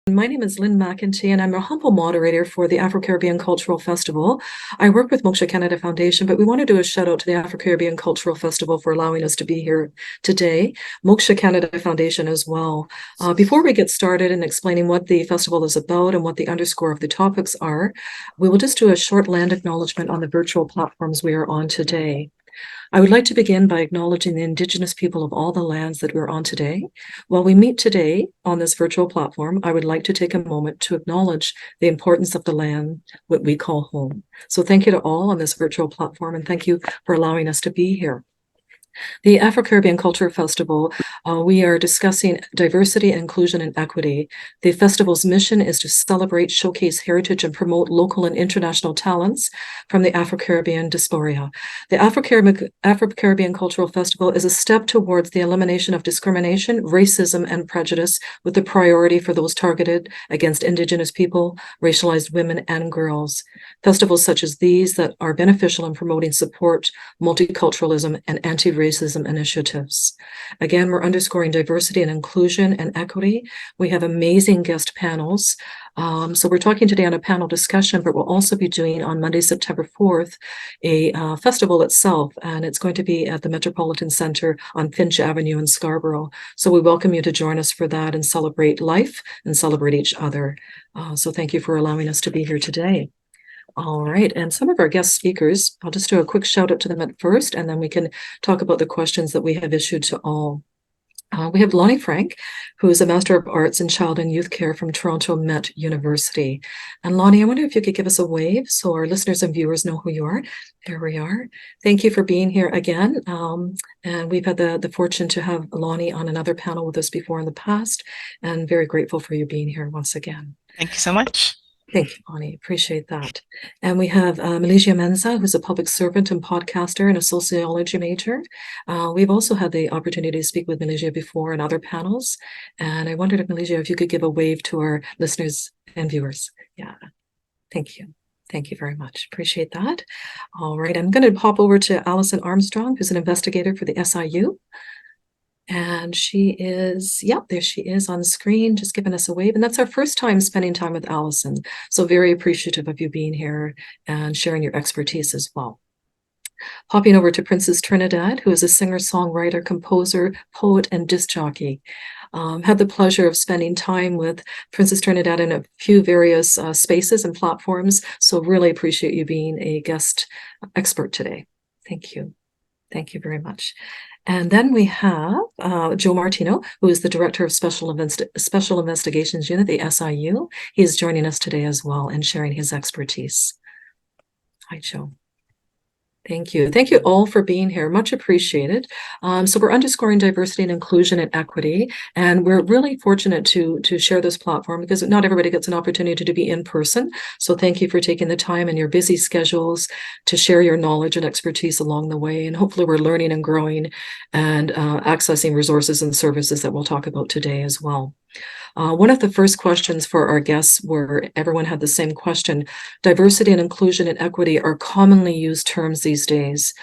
My name is Lynne McIntee, and I'm a humble moderator for the Afro-Caribbean Cultural Festival. I work with Moksha Canada Foundation, but we want to do a shout out to the Afro-Caribbean Cultural Festival for allowing us to be here today, Moksha Canada Foundation as well. Before we get started in explaining what the festival is about and what the underscore of the topics are, we will just do a short land acknowledgement on the virtual platforms we are on today. I would like to begin by acknowledging the Indigenous people of all the lands that we're on today. While we meet today on this virtual platform, I would like to take a moment to acknowledge the importance of the land, what we call home. So thank you to all on this virtual platform, and thank you for allowing us to be here. The Afro-Caribbean Cultural Festival, we are discussing diversity, inclusion, and equity. The festival's mission is to celebrate, showcase heritage, and promote local and international talents from the Afro-Caribbean Diaspora. The Afro-Caribbean Cultural Festival is a step towards the elimination of discrimination, racism, and prejudice, with the priority for those targeted against Indigenous people, racialized women, and girls. Festivals such as these that are beneficial in promoting support, multiculturalism, and anti-racism initiatives. Again, we're underscoring diversity and inclusion and equity. We have amazing guest panels. So we're talking today on a panel discussion, but we'll also be doing on Monday, September 4th, a festival itself, and it's going to be at the Metropolitan Center on Finch Avenue in Scarborough. So we welcome you to join us for that and celebrate life and celebrate each other. So thank you for allowing us to be here today. All right, and some of our guest speakers, I'll just do a quick shout out to them at first, and then we can talk about the questions that we have issued to all. We have Loni Frank, who is a Master of Arts in Child and Youth Care from Toronto Met University. And Loni, I wonder if you could give us a wave so our listeners and viewers know who you are. There we are. Thank you for being here again. And we've had the fortune to have Loni on another panel with us before in the past, and very grateful for you being here once again. Thank you so much. Thank you, Loni. Appreciate that. And we have Melizia Mensa, who's a public servant and podcaster and a sociology major. We've also had the opportunity to speak with Melizia before in other panels. And I wondered if, Melizia, if you could give a wave to our listeners and viewers. Yeah, thank you. Thank you very much. Appreciate that. All right, I'm going to hop over to Alison Armstrong, who's an investigator for the SIU. And she is, there she is on the screen, just giving us a wave. And that's our first time spending time with Alison. So very appreciative of you being here and sharing your expertise as well. Hopping over to Princess Trinidad, who is a singer, songwriter, composer, poet, and disc jockey. Had the pleasure of spending time with Princess Trinidad in a few various spaces and platforms. So really appreciate you being a guest expert today. Thank you. Thank you very much. And then we have Joe Martino, who is the Director of Special Investigations Unit, the SIU. He is joining us today as well and sharing his expertise. Hi, Joe. Thank you. Thank you all for being here. Much appreciated. So we're underscoring diversity and inclusion and equity, and we're really fortunate to share this platform because not everybody gets an opportunity to be in person. So thank you for taking the time in your busy schedules to share your knowledge and expertise along the way. And hopefully we're learning and growing and accessing resources and services that we'll talk about today as well. One of the first questions for our guests were, everyone had the same question. Diversity and inclusion and equity are commonly used terms these days.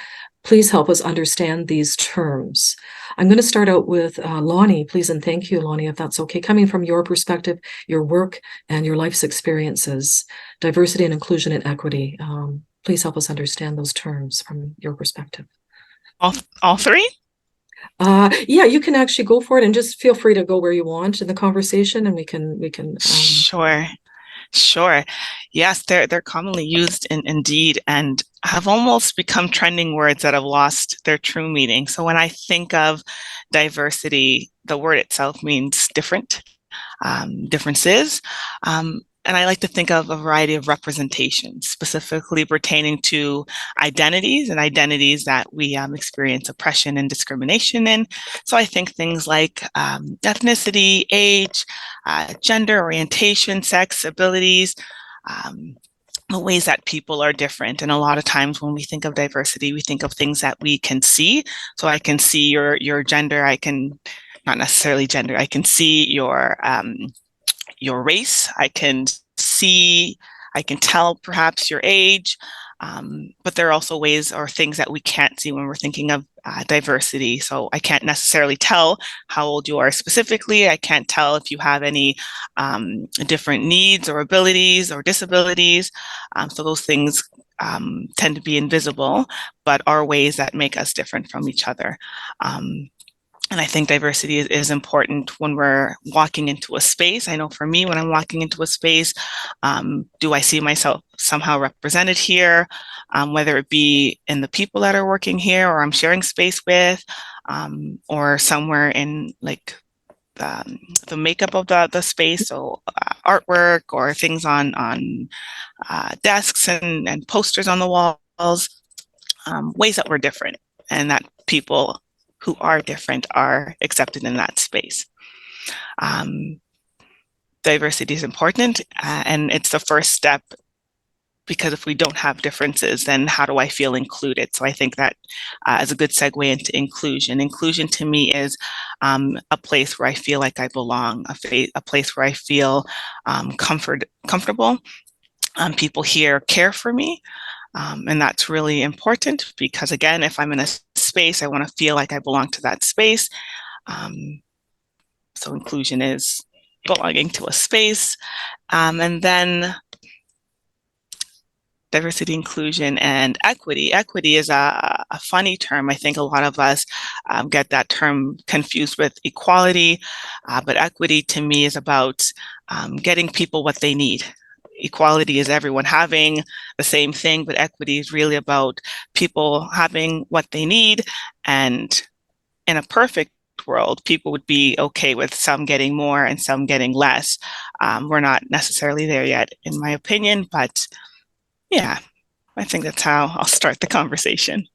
Please help us understand these terms. I'm going to start out with Loni, please, and thank you, Loni, if that's okay. Coming from your perspective, your work, and your life's experiences, diversity and inclusion and equity. Please help us understand those terms from your perspective. All three? Yeah, you can actually go for it, and just feel free to go where you want in the conversation, and we can. Sure. Yes, they're commonly used indeed, and have almost become trending words that have lost their true meaning. So when I think of diversity, the word itself means different, differences. And I like to think of a variety of representations, specifically pertaining to identities and identities that we experience oppression and discrimination in. So I think things like ethnicity, age, gender, orientation, sex, abilities, the ways that people are different. And a lot of times when we think of diversity, we think of things that we can see. So I can see your gender, not necessarily gender, I can see your race, I can tell perhaps your age, but there are also ways or things that we can't see when we're thinking of diversity. So I can't necessarily tell how old you are specifically. I can't tell if you have any different needs or abilities or disabilities. So those things tend to be invisible, but are ways that make us different from each other. And I think diversity is important when we're walking into a space. I know for me, when I'm walking into a space, do I see myself somehow represented here, whether it be in the people that are working here or I'm sharing space with, or somewhere in like the makeup of the space, so artwork or things on desks and posters on the walls, ways that we're different and that people who are different are accepted in that space. Diversity is important, and it's the first step, because if we don't have differences, then how do I feel included? So I think that is a good segue into inclusion. Inclusion to me is a place where I feel like I belong, a place where I feel comfortable. People here care for me. And that's really important because, again, if I'm in a space, I want to feel like I belong to that space. So inclusion is belonging to a space. And then diversity, inclusion, and equity. Equity is a funny term. I think a lot of us get that term confused with equality, but equity to me is about getting people what they need. Equality is everyone having the same thing, but equity is really about people having what they need. And in a perfect world, people would be okay with some getting more and some getting less. We're not necessarily there yet, in my opinion, but yeah, I think that's how I'll start the conversation.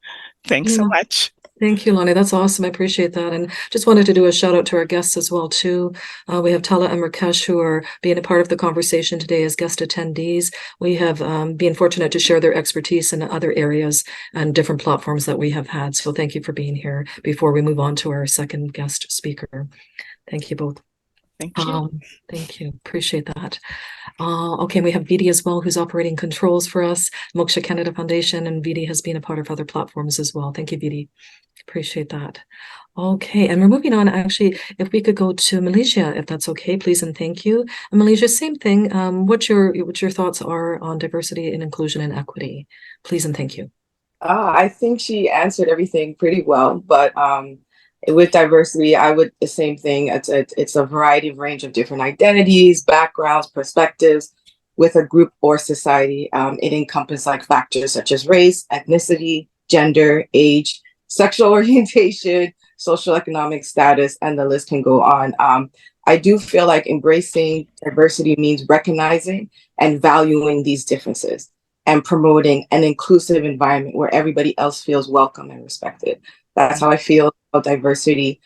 Thanks so much. Thank you, Loni. That's awesome. I appreciate that. And just wanted to do a shout out to our guests as well, too. We have Tala and Rakesh, who are being a part of the conversation today as guest attendees. We have been fortunate to share their expertise in other areas and different platforms that we have had. So thank you for being here before we move on to our second guest speaker. Thank you both. Thank you. Thank you. Appreciate that. Okay, we have Vidi as well, who's operating controls for us, Moksha Canada Foundation, and Vidi has been a part of other platforms as well. Thank you, Vidi. Appreciate that. Okay, and we're moving on. Actually, if we could go to Melizia, if that's okay, please and thank you. And Melizia, same thing. What your thoughts are on diversity and inclusion and equity, please and thank you. I think she answered everything pretty well, but with diversity, I would the same thing. It's a variety of range of different identities, backgrounds, perspectives with a group or society. It encompasses like factors such as race, ethnicity, gender, age, sexual orientation, social economic status, and the list can go on. I do feel like embracing diversity means recognizing and valuing these differences and promoting an inclusive environment where everybody else feels welcome and respected. That's how I feel about diversity.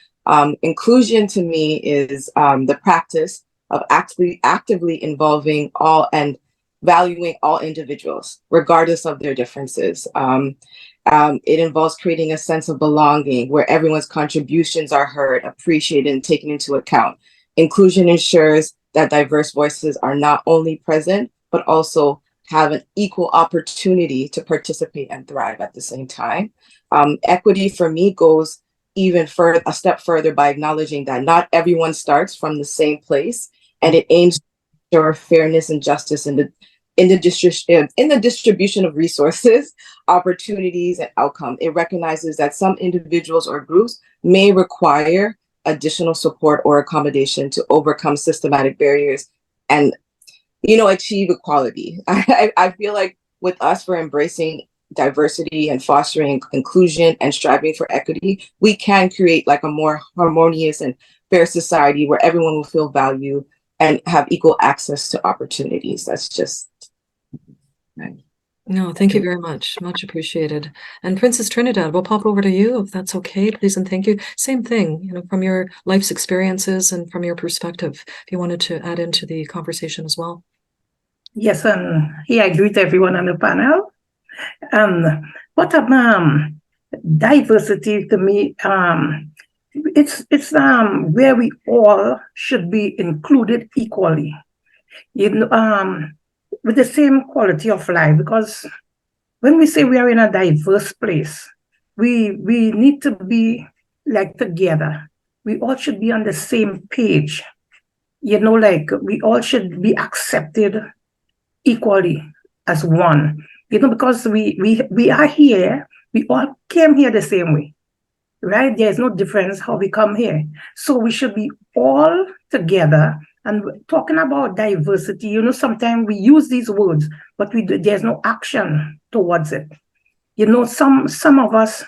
Inclusion to me is the practice of actively involving all and valuing all individuals, regardless of their differences. It involves creating a sense of belonging where everyone's contributions are heard, appreciated, and taken into account. Inclusion ensures that diverse voices are not only present, but also have an equal opportunity to participate and thrive at the same time. Equity for me goes even further, a step further by acknowledging that not everyone starts from the same place, and it aims to ensure fairness and justice in the distribution of resources, opportunities, and outcome. It recognizes that some individuals or groups may require additional support or accommodation to overcome systematic barriers and achieve equality. I feel like with us, for embracing diversity and fostering inclusion and striving for equity, we can create like a more harmonious and fair society where everyone will feel valued and have equal access to opportunities. That's just right. No, thank you very much. Much appreciated. And Princess Trinidad, we'll pop over to you if that's okay, please and thank you. Same thing, from your life's experiences and from your perspective, if you wanted to add into the conversation as well. Yes, and I greet everyone on the panel. What diversity to me, it's where we all should be included equally, with the same quality of life. Because when we say we are in a diverse place, we need to be like together. We all should be on the same page. Like we all should be accepted equally as one. Because we are here, we all came here the same way, right? There's no difference how we come here. So we should be all together. And talking about diversity, sometimes we use these words, but there's no action towards it. Some of us,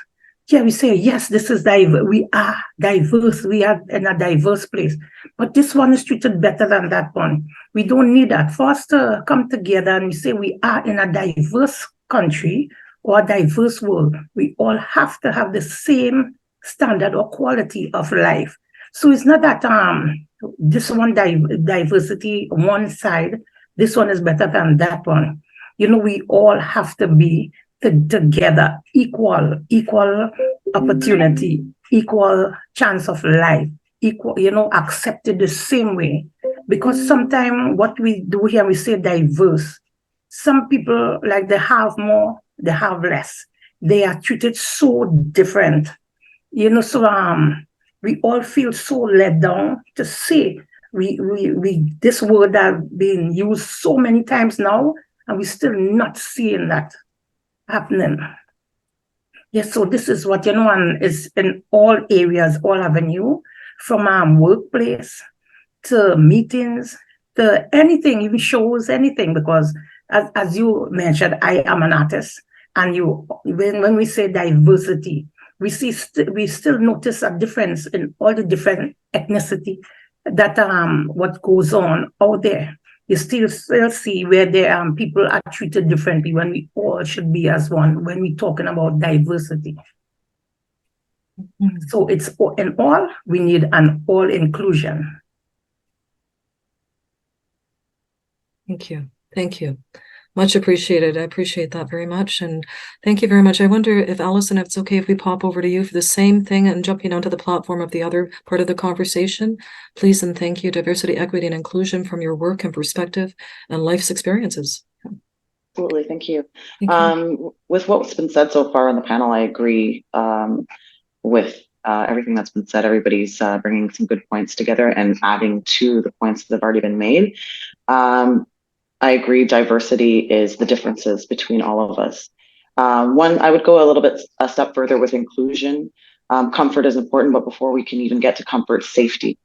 we say, yes, this is diverse. We are diverse. We are in a diverse place. But this one is treated better than that one. We don't need that. For us to come together and we say we are in a diverse country or a diverse world, we all have to have the same standard or quality of life. So it's not that this one diversity, one side, this one is better than that one. We all have to be together, equal opportunity, equal chance of life, equal, accepted the same way. Because sometimes what we do here, we say diverse. Some people, like, they have more, they have less. They are treated so different. So we all feel so let down to say we this word has been used so many times now, and we're still not seeing that happening. Yes, so this is what, and is in all areas, all avenue, from workplace to meetings to anything, even shows, anything, because as you mentioned, I am an artist, and when we say diversity, we still notice a difference in all the different ethnicity that what goes on out there. You still see where people are treated differently when we all should be as one, when we're talking about diversity. So it's in all, we need an all inclusion. Thank you. Thank you. Much appreciated. I appreciate that very much. And thank you very much. I wonder if Alison, if it's okay if we pop over to you for the same thing and jumping onto the platform of the other part of the conversation. Please and thank you. Diversity, equity, and inclusion from your work and perspective and life's experiences. Absolutely. Thank you. Thank you. With what's been said so far on the panel, I agree with everything that's been said. Everybody's bringing some good points together and adding to the points that have already been made. I agree, diversity is the differences between all of us. I would go a step further with inclusion. Comfort is important, but before we can even get to comfort, safety.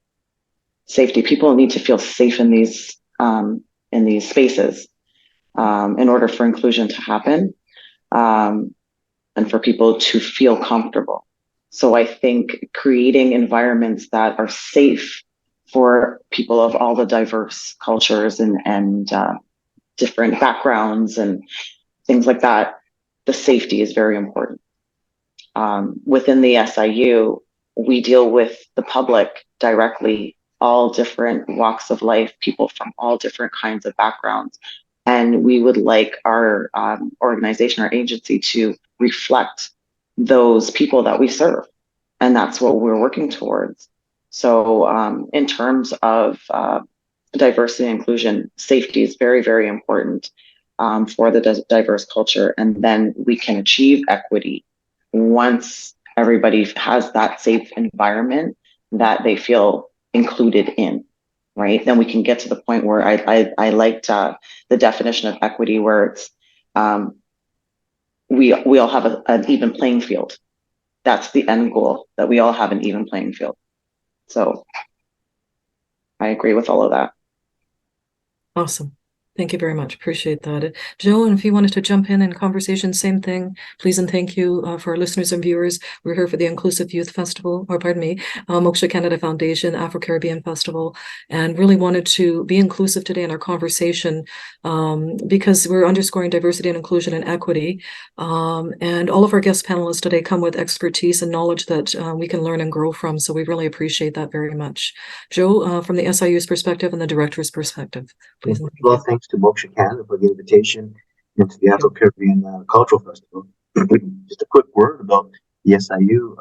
People need to feel safe in these spaces in order for inclusion to happen, and for people to feel comfortable. So I think creating environments that are safe for people of all the diverse cultures and different backgrounds and things like that, the safety is very important. Within the SIU, we deal with the public directly, all different walks of life, people from all different kinds of backgrounds. And we would like our organization, our agency, to reflect those people that we serve. And that's what we're working towards. So in terms of diversity and inclusion, safety is very, very important for the diverse culture. And then we can achieve equity once everybody has that safe environment that they feel included in, right? Then we can get to the point where I liked the definition of equity, where it's we all have an even playing field. That's the end goal, that we all have an even playing field. So I agree with all of that. Awesome. Thank you very much. Appreciate that. Joe, and if you wanted to jump in conversation, same thing, please and thank you for our listeners and viewers. We're here for the Inclusive Youth Festival, Moksha Canada Foundation, Afro-Caribbean Festival, and really wanted to be inclusive today in our conversation because we're underscoring diversity and inclusion and equity. And all of our guest panelists today come with expertise and knowledge that we can learn and grow from. So we really appreciate that very much. Joe, from the SIU's perspective and the director's perspective, please. Well, thanks to Moksha Canada for the invitation into the Afro-Caribbean Cultural Festival. Just a quick word about the SIU.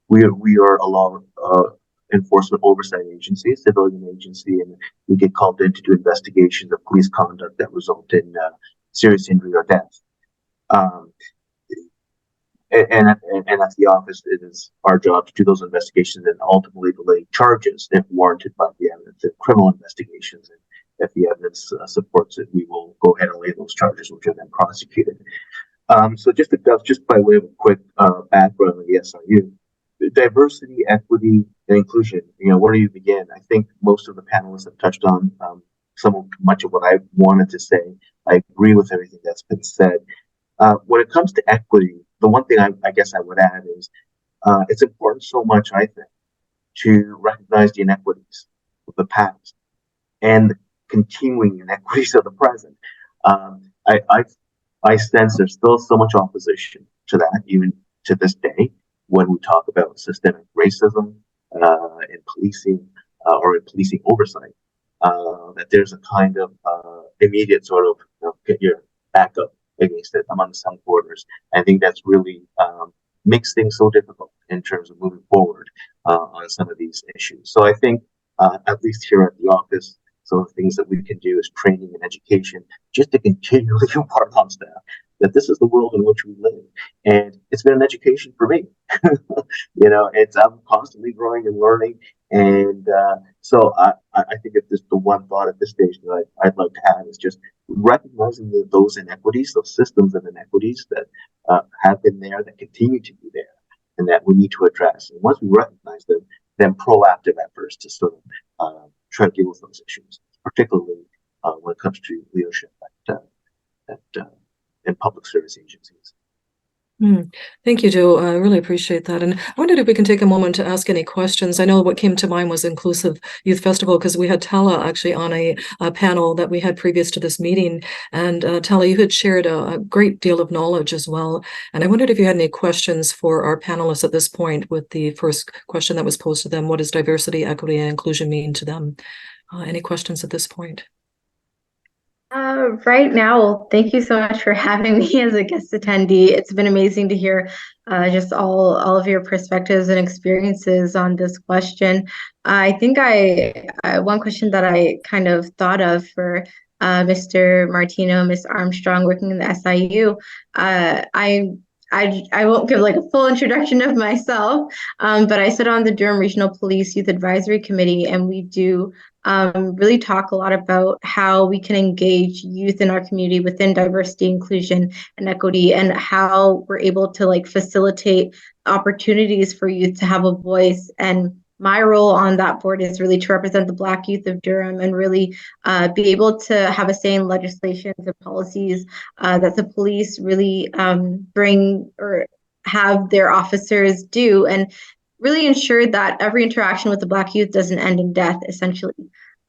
We are a law enforcement oversight agency, a civilian agency, and we get called in to do investigations of police conduct that result in serious injury or death. and at the office, it is our job to do those investigations and ultimately to lay charges if warranted by the evidence in criminal investigations. And if the evidence supports it, we will go ahead and lay those charges, which are then prosecuted. So just by way of a quick background of the SRU, diversity, equity, and inclusion. Where do you begin? I think most of the panelists have touched on much of what I wanted to say. I agree with everything that's been said. When it comes to equity, the one thing I guess I would add is it's important so much, I think, to recognize the inequities of the past and the continuing inequities of the present. I sense there's still so much opposition to that, even to this day, when we talk about systemic racism in policing or in policing oversight, that there's a kind of immediate sort of get your back up against it among some quarters. I think that's really makes things so difficult in terms of moving forward on some of these issues. So I think, at least here at the office, some of the things that we can do is training and education, just to continually impart on staff that this is the world in which we live. And it's been an education for me. I'm constantly growing and learning. And so I think if there's the one thought at this stage that I'd like to have is just recognizing those inequities, those systems of inequities that have been there, that continue to be there, and that we need to address. And once we recognize them, then proactive efforts to sort of try to deal with those issues, particularly when it comes to leadership in public service agencies. Thank you, Joe. I really appreciate that. And I wondered if we can take a moment to ask any questions. I know what came to mind was Inclusive Youth Festival, because we had Tala actually on a panel that we had previous to this meeting. And Tala, you had shared a great deal of knowledge as well. And I wondered if you had any questions for our panelists at this point with the first question that was posed to them. What does diversity, equity, and inclusion mean to them? Any questions at this point? Right now, thank you so much for having me as a guest attendee. It's been amazing to hear just all of your perspectives and experiences on this question. I think one question that I kind of thought of for Mr. Martino, Ms. Armstrong, working in the SIU, I won't give like a full introduction of myself, but I sit on the Durham Regional Police Youth Advisory Committee, and we do really talk a lot about how we can engage youth in our community within diversity, inclusion, and equity, and how we're able to like facilitate opportunities for youth to have a voice. And my role on that board is really to represent the Black youth of Durham and really be able to have a say in legislations and policies that the police really bring or have their officers do, and really ensure that every interaction with the Black youth doesn't end in death, essentially.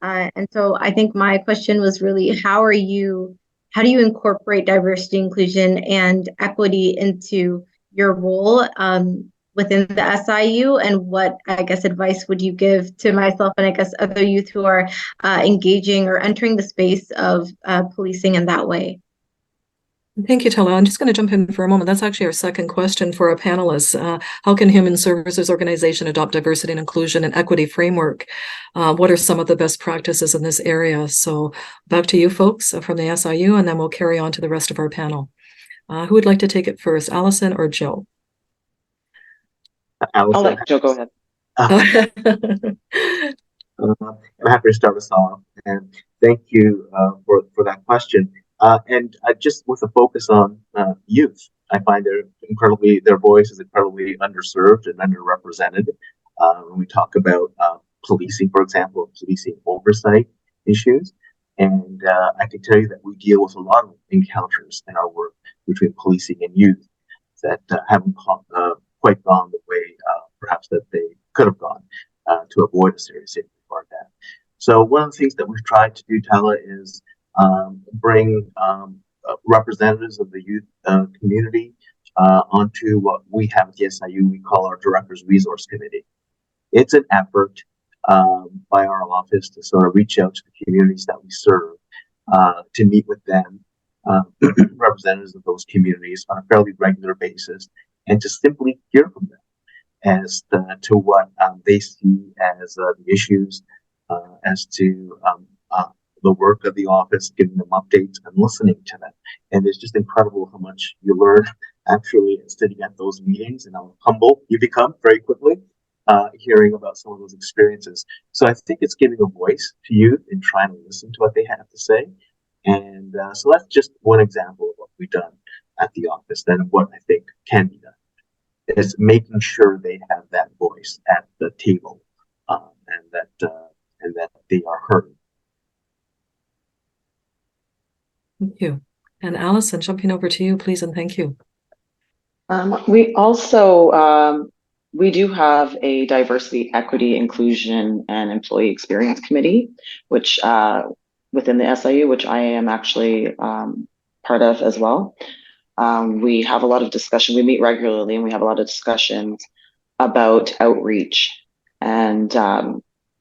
And so I think my question was really, how do you incorporate diversity, inclusion, and equity into your role within the SIU, and what, I guess, advice would you give to myself and I guess other youth who are engaging or entering the space of policing in that way? Thank you, Tala. I'm just going to jump in for a moment. That's actually our second question for our panelists. How can human services organization adopt diversity and inclusion and equity framework? What are some of the best practices in this area? So back to you folks from the SIU, and then we'll carry on to the rest of our panel. Who would like to take it first, Alison or Joe? Alison. I'll let Joe go ahead. I'm happy to start us off, and thank you for that question. And just with a focus on youth, I find their voice is incredibly underserved and underrepresented. When we talk about policing, for example, policing oversight issues, and I can tell you that we deal with a lot of encounters in our work between policing and youth that haven't quite gone the way perhaps that they could have gone to avoid a serious safety like that. So one of the things that we've tried to do, Tala, is bring representatives of the youth community onto what we have at the SIU we call our Directors Resource Committee. It's an effort by our office to sort of reach out to the communities that we serve, to meet with them, representatives of those communities on a fairly regular basis, and to simply hear from them as to what they see as the issues, as to the work of the office, giving them updates and listening to them. And it's just incredible how much you learn actually sitting at those meetings and how humble you become very quickly, hearing about some of those experiences. So I think it's giving a voice to youth and trying to listen to what they have to say. And so that's just one example of what we've done at the office, then what I think can be done is making sure they have that voice at the table, and that they are heard. Thank you. And Alison, jumping over to you, please, and thank you. We also we do have a diversity, equity, inclusion, and employee experience committee, which within the SIU, which I am actually part of as well. We have a lot of discussion. We meet regularly, and we have a lot of discussions about outreach and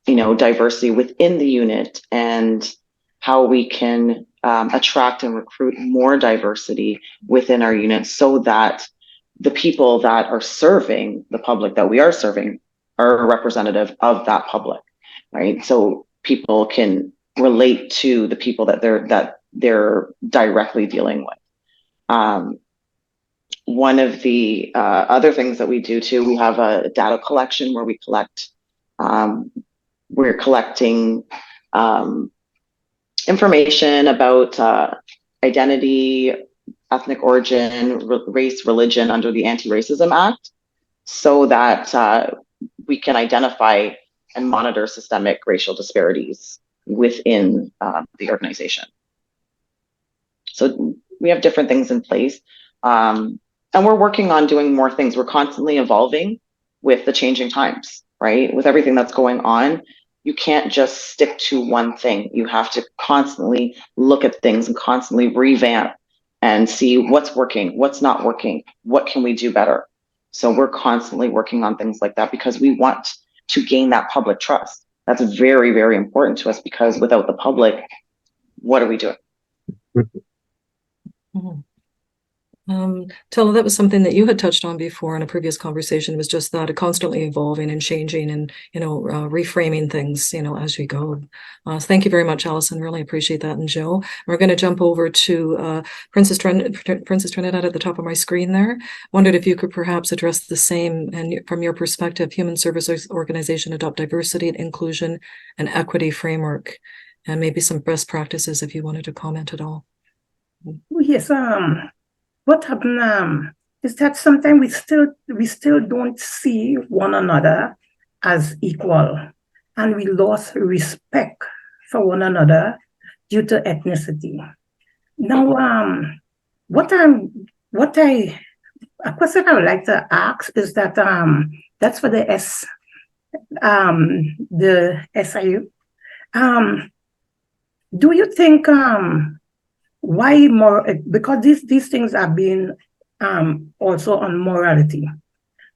diversity within the unit and how we can attract and recruit more diversity within our unit so that the people that are serving the public that we are serving are representative of that public, right? So people can relate to the people that they're directly dealing with. One of the other things that we do too, we have a data collection where we're collecting information about identity, ethnic origin, race, religion under the Anti-Racism Act, so that we can identify and monitor systemic racial disparities within the organization. So we have different things in place. And we're working on doing more things. We're constantly evolving with the changing times, right? With everything that's going on, you can't just stick to one thing. You have to constantly look at things and constantly revamp and see what's working, what's not working, what can we do better. So we're constantly working on things like that because we want to gain that public trust. That's very, very important to us, because without the public, what are we doing? Mm-hmm. Tella, that was something that you had touched on before in a previous conversation, was just that constantly evolving and changing and, reframing things, as we go. So thank you very much, Alison. Really appreciate that. And Joe, we're going to jump over to Princess Trinidad at the top of my screen there. Wondered if you could perhaps address the same, and from your perspective, human services organization adopt diversity and inclusion and equity framework, and maybe some best practices if you wanted to comment at all. Yes, what happened is that sometimes we still don't see one another as equal, and we lost respect for one another due to ethnicity. Now, a question I would like to ask is that that's for the SIU. Do you think why more? Because these things are being also on morality.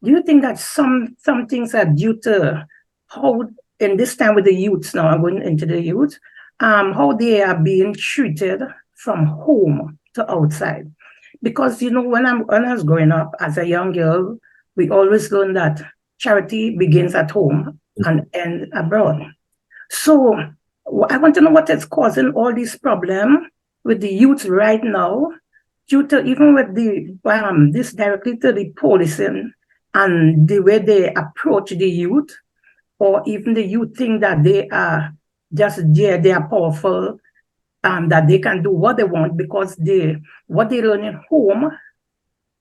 Do you think that some things are due to how, in this time with the youths now, I'm going into the youth, how they are being treated from home to outside? Because when I was growing up as a young girl, we always learned that charity begins at home and ends abroad. So I want to know what is causing all these problems with the youth right now, due to even with the this directly to the policing and the way they approach the youth, or even the youth think that they are just there, they are powerful, that they can do what they want because what they learn in home,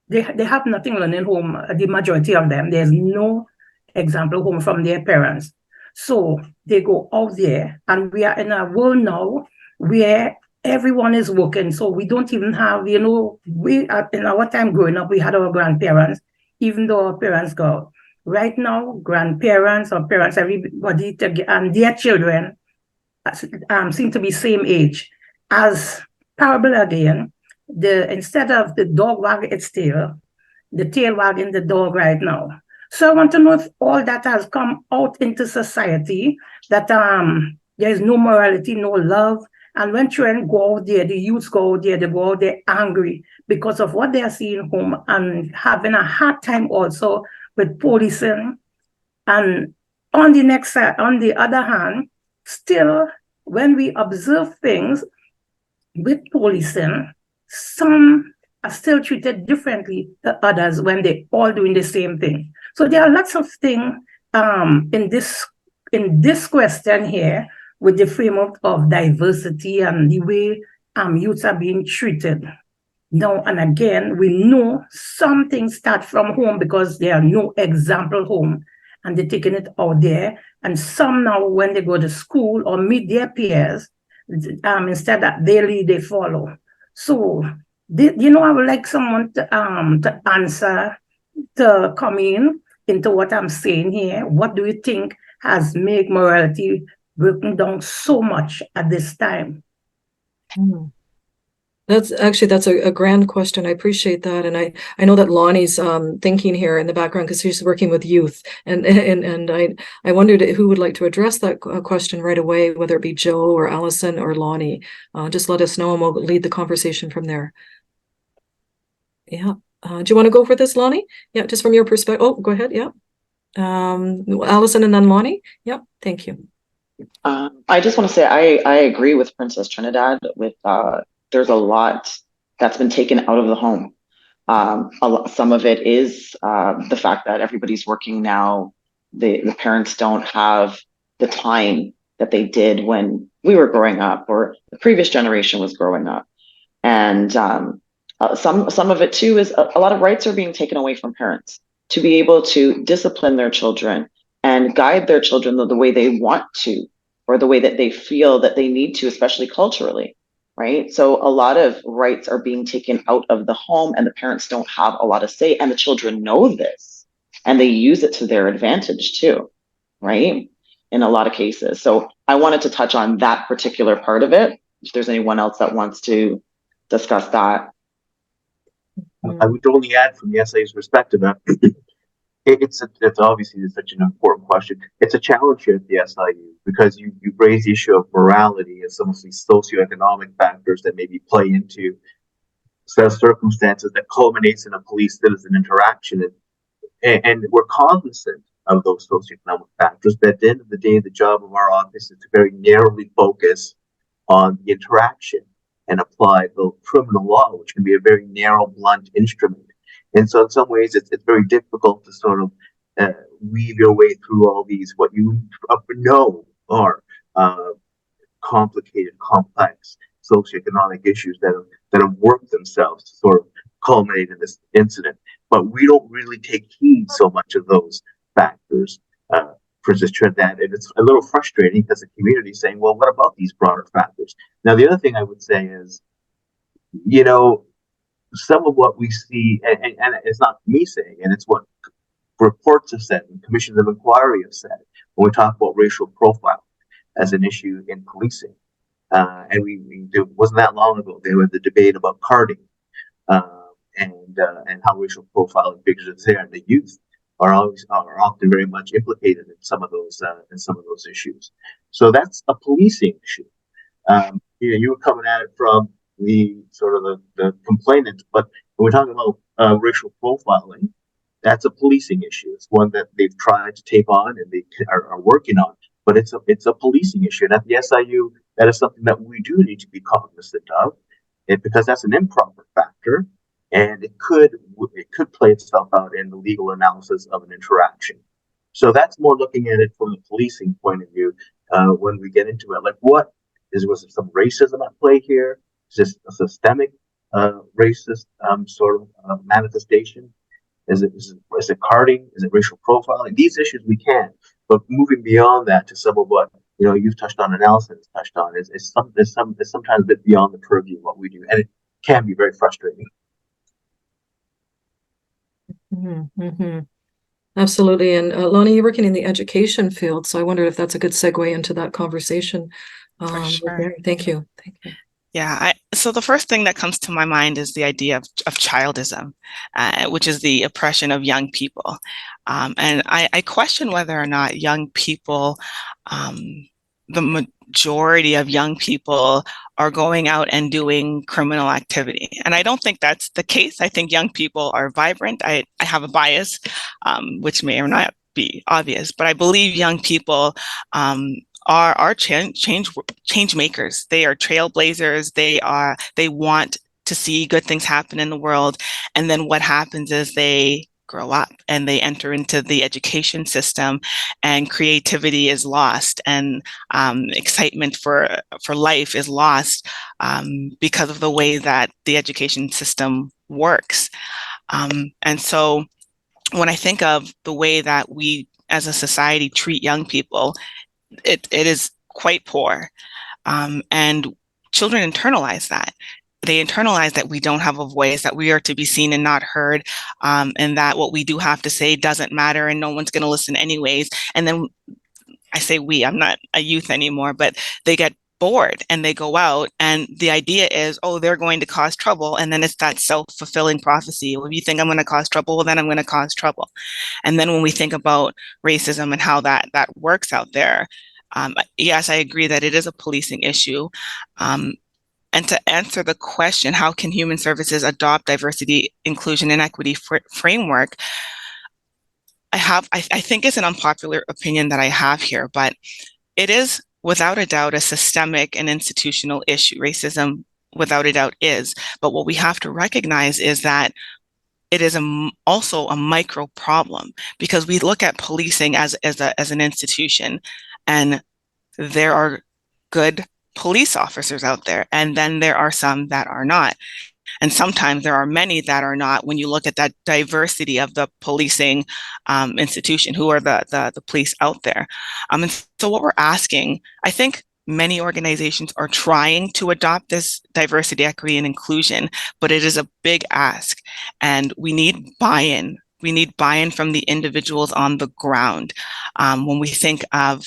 they have nothing learned in home. The majority of them, there's no example home from their parents. So they go out there, and we are in a world now where everyone is working, so we don't even have, we in our time growing up, we had our grandparents, even though our parents go out. Right now, grandparents or parents, everybody, and their children seem to be same age. As parable again, instead of the dog wagging its tail, the tail wagging the dog right now. So I want to know if all that has come out into society, that there is no morality, no love. And when children go out there, the youths go out there, they go out there angry because of what they are seeing home, and having a hard time also with policing. And on the other hand, still, when we observe things with policing, some are still treated differently than others when they're all doing the same thing. So there are lots of things in this question here with the framework of diversity and the way youths are being treated. Now and again, we know some things start from home because there are no example home and they're taking it out there. And some now, when they go to school or meet their peers, instead that they lead, they follow. So, I would like someone to answer, to come into what I'm saying here. What do you think has made morality broken down so much at this time? That's a grand question. I appreciate that, and I know that Lonnie's thinking here in the background because she's working with youth, and I wondered who would like to address that question right away, whether it be Joe or Alison or Lonnie. Just let us know, and we'll lead the conversation from there. Yeah. Do you want to go for this, Lonnie? Yeah, just from your perspective. Oh, go ahead. Yeah. Alison and then Lonnie. Yeah. Thank you. I just want to say I agree with Princess Trinidad with there's a lot that's been taken out of the home. Some of it is the fact that everybody's working now. The parents don't have the time that they did when we were growing up or the previous generation was growing up. And some of it too is a lot of rights are being taken away from parents to be able to discipline their children and guide their children the way they want to, or the way that they feel that they need to, especially culturally. Right. So a lot of rights are being taken out of the home and the parents don't have a lot of say, and the children know this and they use it to their advantage too. Right. In a lot of cases. So I wanted to touch on that particular part of it. If there's anyone else that wants to discuss that. I would only add from the SA's perspective that it's obviously such an important question. It's a challenge here at the SIU because you raise the issue of morality and some of these socioeconomic factors that maybe play into set of circumstances that culminates in a police-citizen interaction. And we're cognizant of those socioeconomic factors, but at the end of the day, the job of our office is to very narrowly focus on the interaction and apply the criminal law, which can be a very narrow, blunt instrument. And so in some ways, it's very difficult to sort of weave your way through all these, what you know are complicated, complex socioeconomic issues that have worked themselves to sort of culminate in this incident. But we don't really take heed so much of those factors, for instance, Trinidad. And it's a little frustrating because the community is saying, well, what about these broader factors? Now, the other thing I would say is, some of what we see, and it's not me saying, and it's what reports have said and commissions of inquiry have said when we talk about racial profile as an issue in policing. And it wasn't that long ago, there was the debate about carding and how racial profiling figures there, and the youth are often very much implicated in some of those issues. So that's a policing issue. You were coming at it from the sort of the complainant, but when we're talking about racial profiling, that's a policing issue. It's one that they've tried to take on and they are working on, but it's a policing issue. And at the SIU, that is something that we do need to be cognizant of, because that's an improper factor, and it could play itself out in the legal analysis of an interaction. So that's more looking at it from the policing point of view. When we get into it, like was there some racism at play here? Is this a systemic racist sort of manifestation? Is it carding? Is it racial profiling? These issues we can, but moving beyond that to some of what you've touched on and Alison has touched on is sometimes a bit beyond the purview of what we do, and it can be very frustrating. Mm-hmm. Absolutely. And Loni, you're working in the education field, so I wondered if that's a good segue into that conversation. For sure. Thank you. Yeah, so the first thing that comes to my mind is the idea of childism, which is the oppression of young people. And I question whether or not young people, the majority of young people are going out and doing criminal activity. And I don't think that's the case. I think young people are vibrant. I have a bias, which may or not be obvious, but I believe young people are change makers. They are trailblazers. They want to see good things happen in the world. And then what happens is they grow up and they enter into the education system, and creativity is lost, and excitement for life is lost because of the way that the education system works. And so when I think of the way that we as a society treat young people, it is quite poor. And children internalize that. They internalize that we don't have a voice, that we are to be seen and not heard, and that what we do have to say doesn't matter and no one's going to listen anyways. And then I say we, I'm not a youth anymore, but they get bored and they go out, and the idea is, oh, they're going to cause trouble. And then it's that self-fulfilling prophecy. Well, if you think I'm going to cause trouble, well, then I'm going to cause trouble. And then when we think about racism and how that works out there, yes, I agree that it is a policing issue. And to answer the question, how can human services adopt diversity, inclusion, and equity framework? I think it's an unpopular opinion that I have here, but it is without a doubt a systemic and institutional issue. Racism, without a doubt, is. But what we have to recognize is that it is also a micro problem, because we look at policing as an institution, and there are good police officers out there, and then there are some that are not. And sometimes there are many that are not when you look at that diversity of the policing institution, who are the police out there. And so what we're asking, I think many organizations are trying to adopt this diversity, equity, and inclusion, but it is a big ask, and we need buy-in. We need buy-in from the individuals on the ground. When we think of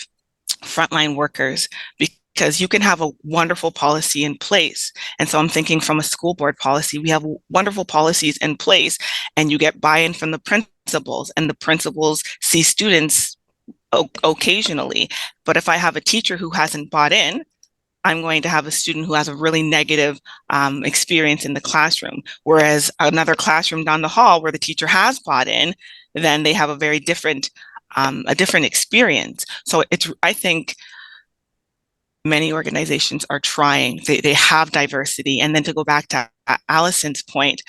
frontline workers, because you can have a wonderful policy in place. And so I'm thinking from a school board policy, we have wonderful policies in place, and you get buy-in from the principals, and the principals see students occasionally. But if I have a teacher who hasn't bought in, I'm going to have a student who has a really negative experience in the classroom. Whereas another classroom down the hall where the teacher has bought in, then they have a very different experience. So I think many organizations are trying, they have diversity. And then to go back to Alison's point,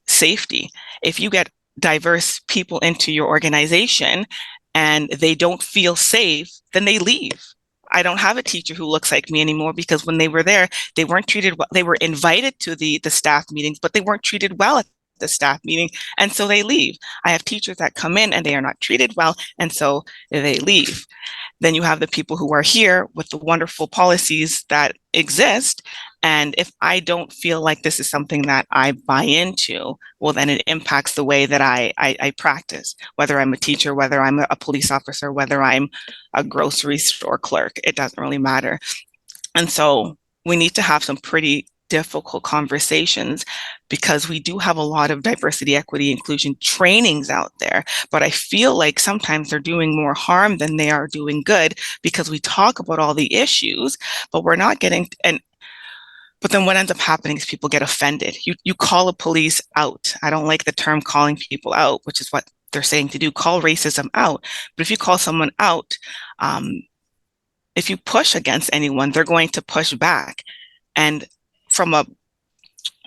safety. If you get diverse people into your organization and they don't feel safe, then they leave. I don't have a teacher who looks like me anymore, because when they were there, they weren't treated well. They were invited to the staff meetings, but they weren't treated well at the staff meeting, and so they leave. I have teachers that come in and they are not treated well, and so they leave. Then you have the people who are here with the wonderful policies that exist, and if I don't feel like this is something that I buy into, well, then it impacts the way that I practice, whether I'm a teacher, whether I'm a police officer, whether I'm a grocery store clerk, it doesn't really matter. And so we need to have some pretty difficult conversations, because we do have a lot of diversity, equity, inclusion trainings out there, but I feel like sometimes they're doing more harm than they are doing good, because we talk about all the issues, but we're not getting, but then what ends up happening is people get offended. You call a police out. I don't like the term calling people out, which is what they're saying to do, call racism out. But if you call someone out, if you push against anyone, they're going to push back. And from a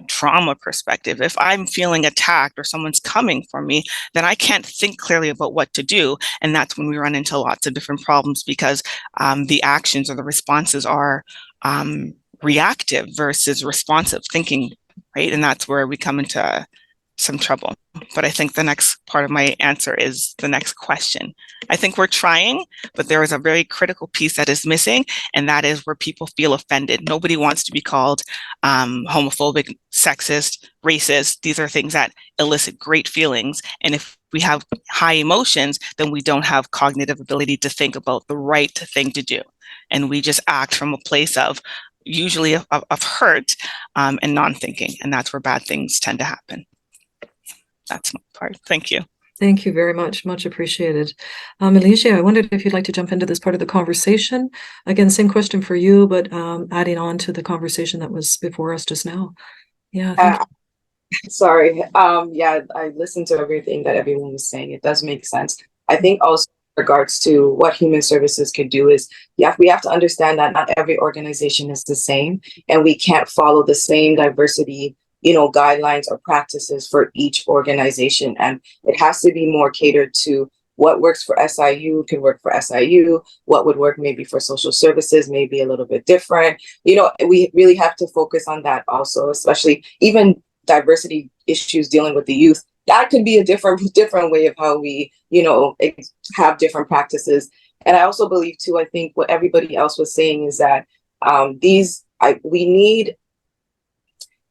trauma perspective, if I'm feeling attacked or someone's coming for me, then I can't think clearly about what to do. And that's when we run into lots of different problems, because the actions or the responses are reactive versus responsive thinking, right? And that's where we come into some trouble. But I think the next part of my answer is the next question. I think we're trying, but there is a very critical piece that is missing, and that is where people feel offended. Nobody wants to be called homophobic, sexist, racist. These are things that elicit great feelings. And if we have high emotions, then we don't have cognitive ability to think about the right thing to do. And we just act from a place of usually of hurt and non-thinking. And that's where bad things tend to happen. That's my part. Thank you. Thank you very much. Much appreciated. Melizia, I wondered if you'd like to jump into this part of the conversation. Again, same question for you, but adding on to the conversation that was before us just now. Yeah. Thank you. Sorry. Yeah, I listened to everything that everyone was saying. It does make sense. I think also in regards to what human services could do is, we have to understand that not every organization is the same, and we can't follow the same diversity guidelines or practices for each organization. And it has to be more catered to what works for SIU can work for SIU, what would work maybe for social services, maybe a little bit different. We really have to focus on that also, especially even diversity issues dealing with the youth. That could be a different way of how we, have different practices. And I also believe too, I think what everybody else was saying is that we need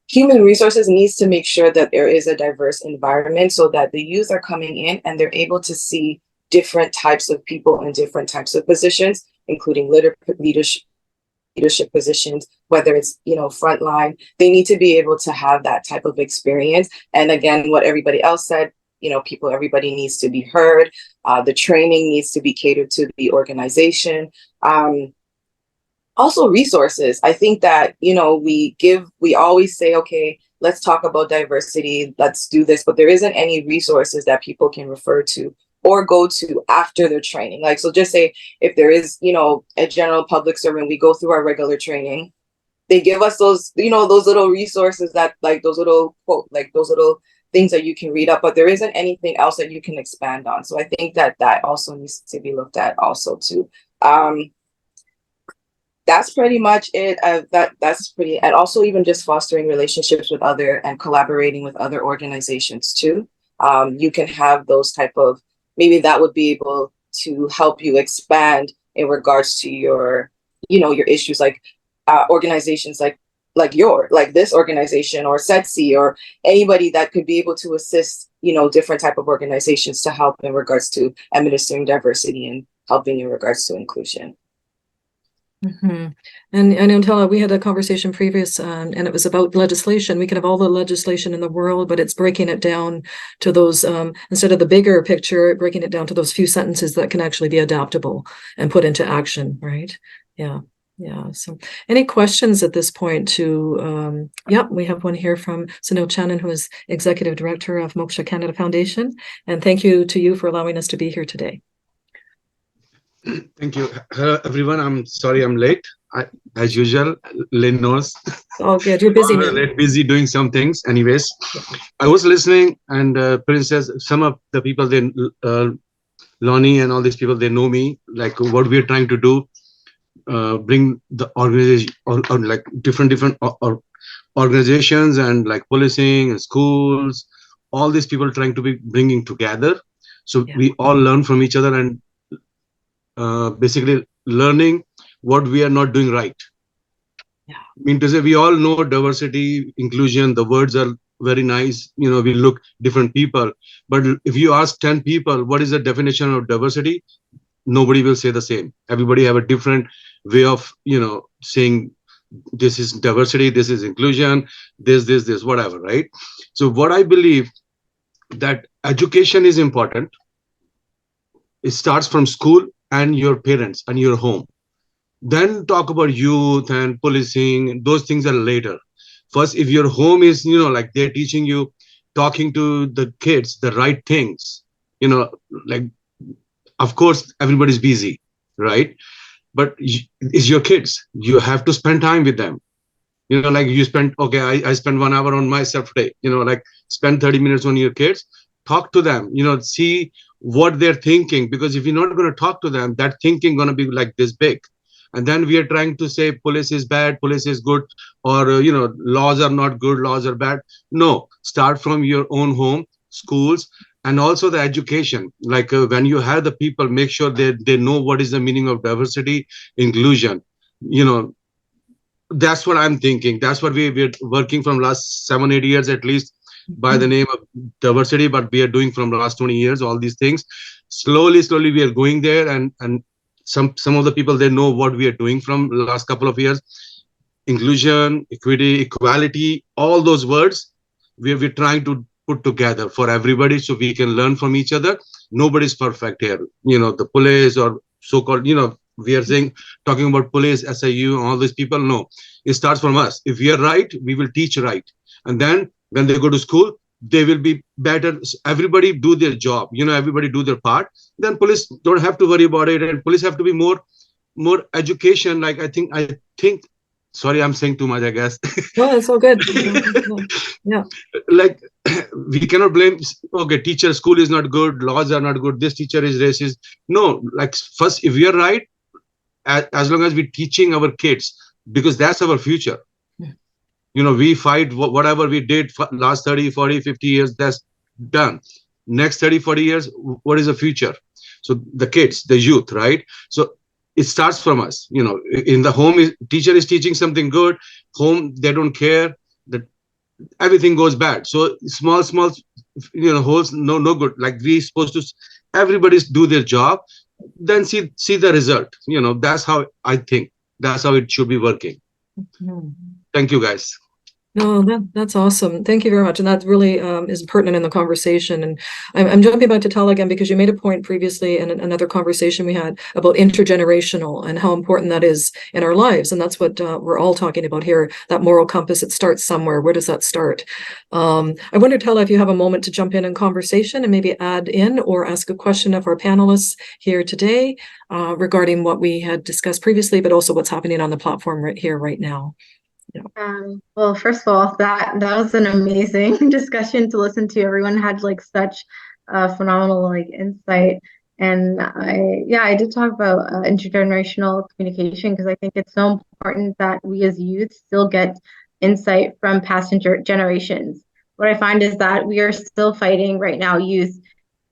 human resources needs to make sure that there is a diverse environment so that the youth are coming in and they're able to see different types of people in different types of positions, including leadership positions, whether it's, frontline. They need to be able to have that type of experience. And again, what everybody else said, everybody needs to be heard. The training needs to be catered to the organization. Also resources. I think that, we always say, okay, let's talk about diversity, let's do this, but there isn't any resources that people can refer to or go to after their training. Like, so just say if there is, a general public servant, we go through our regular training, they give us those, those little resources that like those little quote, like those little things that you can read up, but there isn't anything else that you can expand on. So I think that also needs to be looked at also too. That's pretty much it. And also even just fostering relationships with other and collaborating with other organizations too. You can have those type of, maybe that would be able to help you expand in regards to your, your issues, like organizations like this organization or SETC or anybody that could be able to assist, different type of organizations to help in regards to administering diversity and helping in regards to inclusion. Mm-hmm. And Antella, we had a conversation previous, and it was about legislation. We can have all the legislation in the world, but it's breaking it down to those, instead of the bigger picture, breaking it down to those few sentences that can actually be adaptable and put into action, right? Yeah. So any questions at this point to, we have one here from Sunil Channon, who is Executive Director of Moksha Canada Foundation. And thank you to you for allowing us to be here today. Thank you. Hello, everyone. I'm sorry I'm late. As usual, Lynne knows. Oh, good. You're busy. Late, busy doing some things. Anyways, I was listening, and Princess, some of the people, Loni and all these people, they know me, like what we're trying to do, bring the organization, or like different organizations and like policing and schools, all these people trying to be bringing together. So we all learn from each other and basically learning what we are not doing right. I mean to say, we all know diversity, inclusion, the words are very nice, we look different people, but if you ask 10 people what is the definition of diversity, nobody will say the same. Everybody have a different way of saying this is diversity, this is inclusion, this whatever, right? So what I believe, that education is important. It starts from school and your parents and your home. Then talk about youth and policing. Those things are later. First, if your home is, like they're teaching you, talking to the kids, the right things, like, of course, everybody's busy, right? But it's your kids. You have to spend time with them. Like you spend, I spend 1 hour on myself today, like spend 30 minutes on your kids, talk to them, see what they're thinking, because if you're not going to talk to them, that thinking going to be like this big. And then we are trying to say police is bad, police is good, or laws are not good, laws are bad. No, start from your own home, schools, and also the education. Like when you have the people, make sure they know what is the meaning of diversity, inclusion. That's what I'm thinking. That's what we're working from last 7-8 years at least, by the name of diversity, but we are doing from the last 20 years, all these things. Slowly we are going there, and some of the people, they know what we are doing from the last couple of years. Inclusion, equity, equality, all those words, we're trying to put together for everybody so we can learn from each other. Nobody's perfect here. The police or so-called, we are talking about police, SIU, all these people. No, it starts from us. If we are right, we will teach right. And then when they go to school, they will be better. Everybody do their job, everybody do their part. Then police don't have to worry about it, and police have to be more education. Like I think sorry, I'm saying too much, I guess. No, it's all good. Yeah. Like, we cannot blame, okay, teacher, school is not good, laws are not good, this teacher is racist. No, like, first, if we are right, as long as we're teaching our kids, because that's our future. You know, we fight whatever we did for last 30, 40, 50 years, that's done. Next 30, 40 years, what is the future? So the kids, the youth, right? So it starts from us. You know, in the home, teacher is teaching something good, home, they don't care, that everything goes bad. So small, you know, holes, no good. Like, we supposed to, everybody's do their job, then see the result. You know, that's how I think, that's how it should be working. Thank you, guys. No, that's awesome. Thank you very much. And that really is pertinent in the conversation. And I'm jumping back to Tala again, because you made a point previously in another conversation we had about intergenerational and how important that is in our lives. And that's what we're all talking about here, that moral compass. It starts somewhere. Where does that start? I wonder, Tala, if you have a moment to jump in conversation and maybe add in or ask a question of our panelists here today regarding what we had discussed previously, but also what's happening on the platform right here, right now. Well, first of all, that was an amazing discussion to listen to. Everyone had like such phenomenal like insight, and I did talk about intergenerational communication, because I think it's so important that we as youth still get insight from past generations. What I find is that we are still fighting right now, youth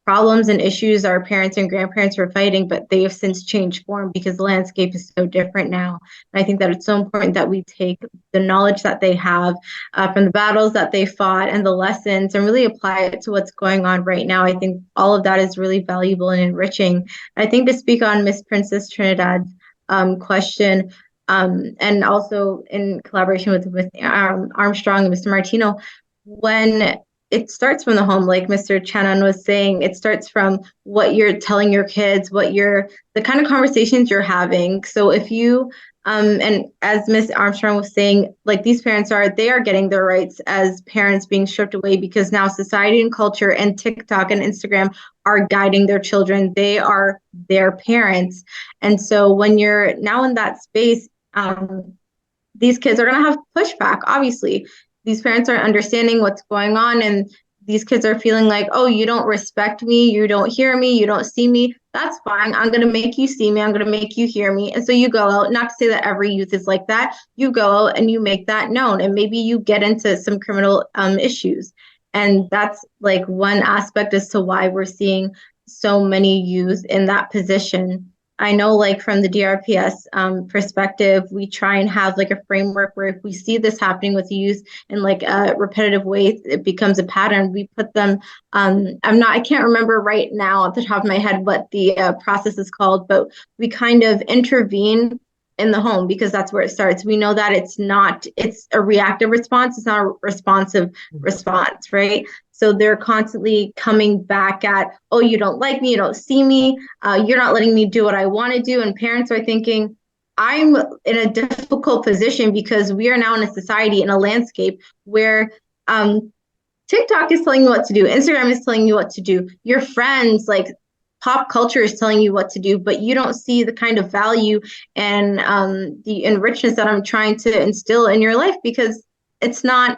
problems and issues our parents and grandparents were fighting, but they have since changed form because the landscape is so different now. And I think that it's so important that we take the knowledge that they have from the battles that they fought and the lessons and really apply it to what's going on right now. I think all of that is really valuable and enriching. I think to speak on Miss Princess Trinidad's question, and also in collaboration with Armstrong and Mr. Martino, when it starts from the home, like Mr. Chanan was saying, it starts from what you're telling your kids, the kind of conversations you're having. So if you, and as Ms. Armstrong was saying, like these parents they are getting their rights as parents being stripped away, because now society and culture and TikTok and Instagram are guiding their children. They are their parents. And so when you're now in that space, these kids are going to have pushback, obviously. These parents aren't understanding what's going on, and these kids are feeling like, oh, you don't respect me, you don't hear me, you don't see me. That's fine. I'm going to make you see me. I'm going to make you hear me. And so you go out, not to say that every youth is like that. You go out and you make that known, and maybe you get into some criminal issues. And that's like one aspect as to why we're seeing so many youth in that position. I know, like from the DRPS perspective, we try and have like a framework where if we see this happening with youth in like a repetitive way, it becomes a pattern. We put them, I can't remember right now off the top of my head what the process is called, but we kind of intervene in the home, because that's where it starts. We know that it's a reactive response. It's not a responsive response, right? So they're constantly coming back at, oh, you don't like me, you don't see me, you're not letting me do what I want to do. And parents are thinking, I'm in a difficult position because we are now in a society, in a landscape where TikTok is telling you what to do, Instagram is telling you what to do, your friends, like pop culture is telling you what to do, but you don't see the kind of value and the enrichment that I'm trying to instill in your life, because it's not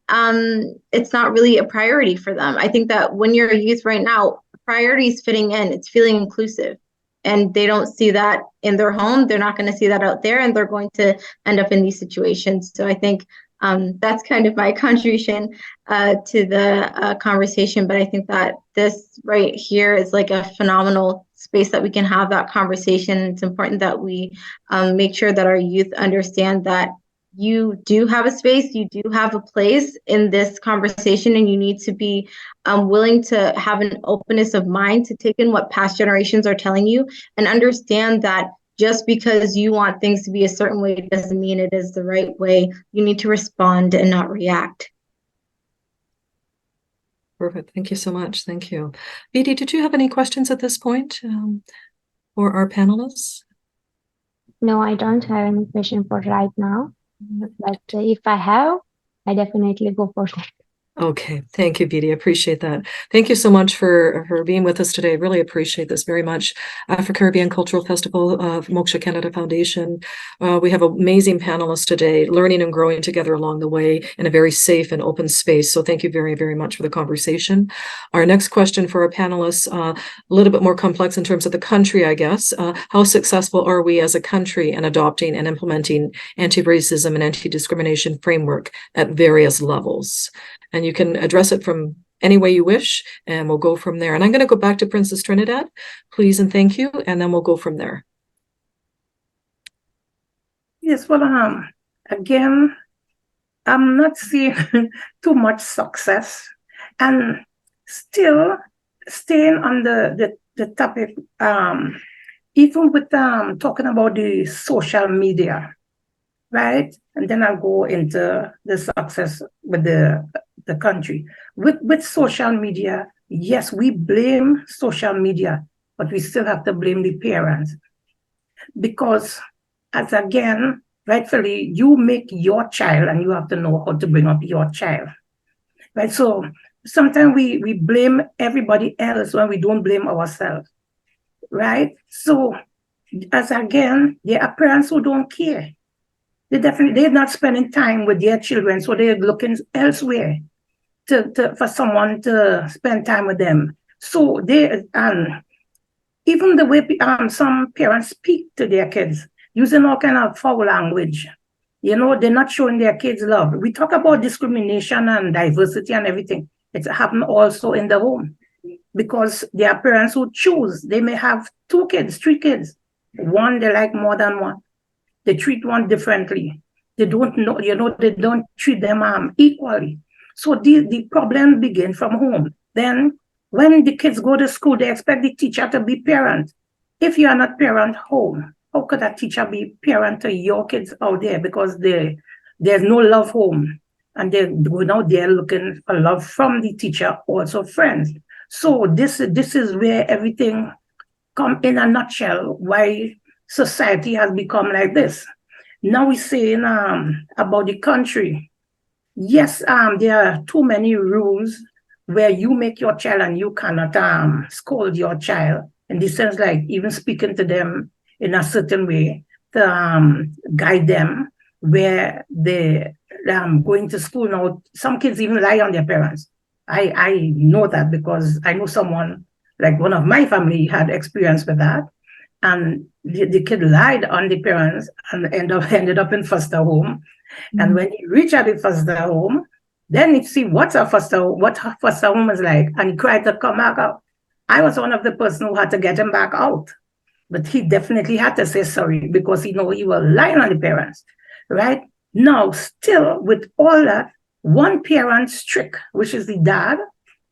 really a priority for them. I think that when you're a youth right now, priority is fitting in, it's feeling inclusive, and they don't see that in their home. They're not going to see that out there, and they're going to end up in these situations. So I think that's kind of my contribution to the conversation. But I think that this right here is like a phenomenal space that we can have that conversation. It's important that we make sure that our youth understand that you do have a space, you do have a place in this conversation, and you need to be willing to have an openness of mind to take in what past generations are telling you, and understand that just because you want things to be a certain way doesn't mean it is the right way. You need to respond and not react. Perfect. Thank you so much. Thank you. Vidi, did you have any questions at this point for our panelists? No, I don't have any question for right now. But if I have, I definitely go for that. Okay, thank you, Beatty. Appreciate that. Thank you so much for being with us today. Really appreciate this very much. Afro-Caribbean Cultural Festival of Moksha Canada Foundation. We have amazing panelists today, learning and growing together along the way in a very safe and open space. So thank you very, very much for the conversation. Our next question for our panelists, a little bit more complex in terms of the country, I guess. How successful are we as a country in adopting and implementing anti-racism and anti-discrimination framework at various levels? And you can address it from any way you wish, and we'll go from there. And I'm going to go back to Princess Trinidad, please and thank you, and then we'll go from there. Yes, well, again, I'm not seeing too much success, and still staying on the topic, even with talking about the social media, right? And then I'll go into the success with the country. With social media, yes, we blame social media, but we still have to blame the parents. Because, as again, rightfully, you make your child and you have to know how to bring up your child. Right? So sometimes we blame everybody else when we don't blame ourselves. Right? So, as again, there are parents who don't care. They're not spending time with their children, so they're looking elsewhere for someone to spend time with them. So they even the way some parents speak to their kids, using all kind of foul language, they're not showing their kids love. We talk about discrimination and diversity and everything. It's happened also in the home, because there are parents who choose. They may have 2 kids, 3 kids. One they like more than one. They treat one differently. They don't know, they don't treat them equally. So the problem begins from home. Then when the kids go to school, they expect the teacher to be parent. If you are not parent home, how could a teacher be parent to your kids out there? Because there's no love home. And they're going out there looking for love from the teacher, also friends. So this is where everything come in a nutshell, why society has become like this. Now we're saying about the country. Yes, there are too many rules where you make your child and you cannot scold your child, in the sense like even speaking to them in a certain way to guide them where they're going to school. Now, some kids even lie on their parents. I know that because I know someone, like one of my family had experience with that. And the kid lied on the parents and ended up in foster home. Mm-hmm. And when he reached at the foster home, then he see what foster home is like, and he tried to come back out. I was one of the person who had to get him back out, but he definitely had to say sorry because he was lying on the parents, right? Now, still with all that, one parent strict, which is the dad,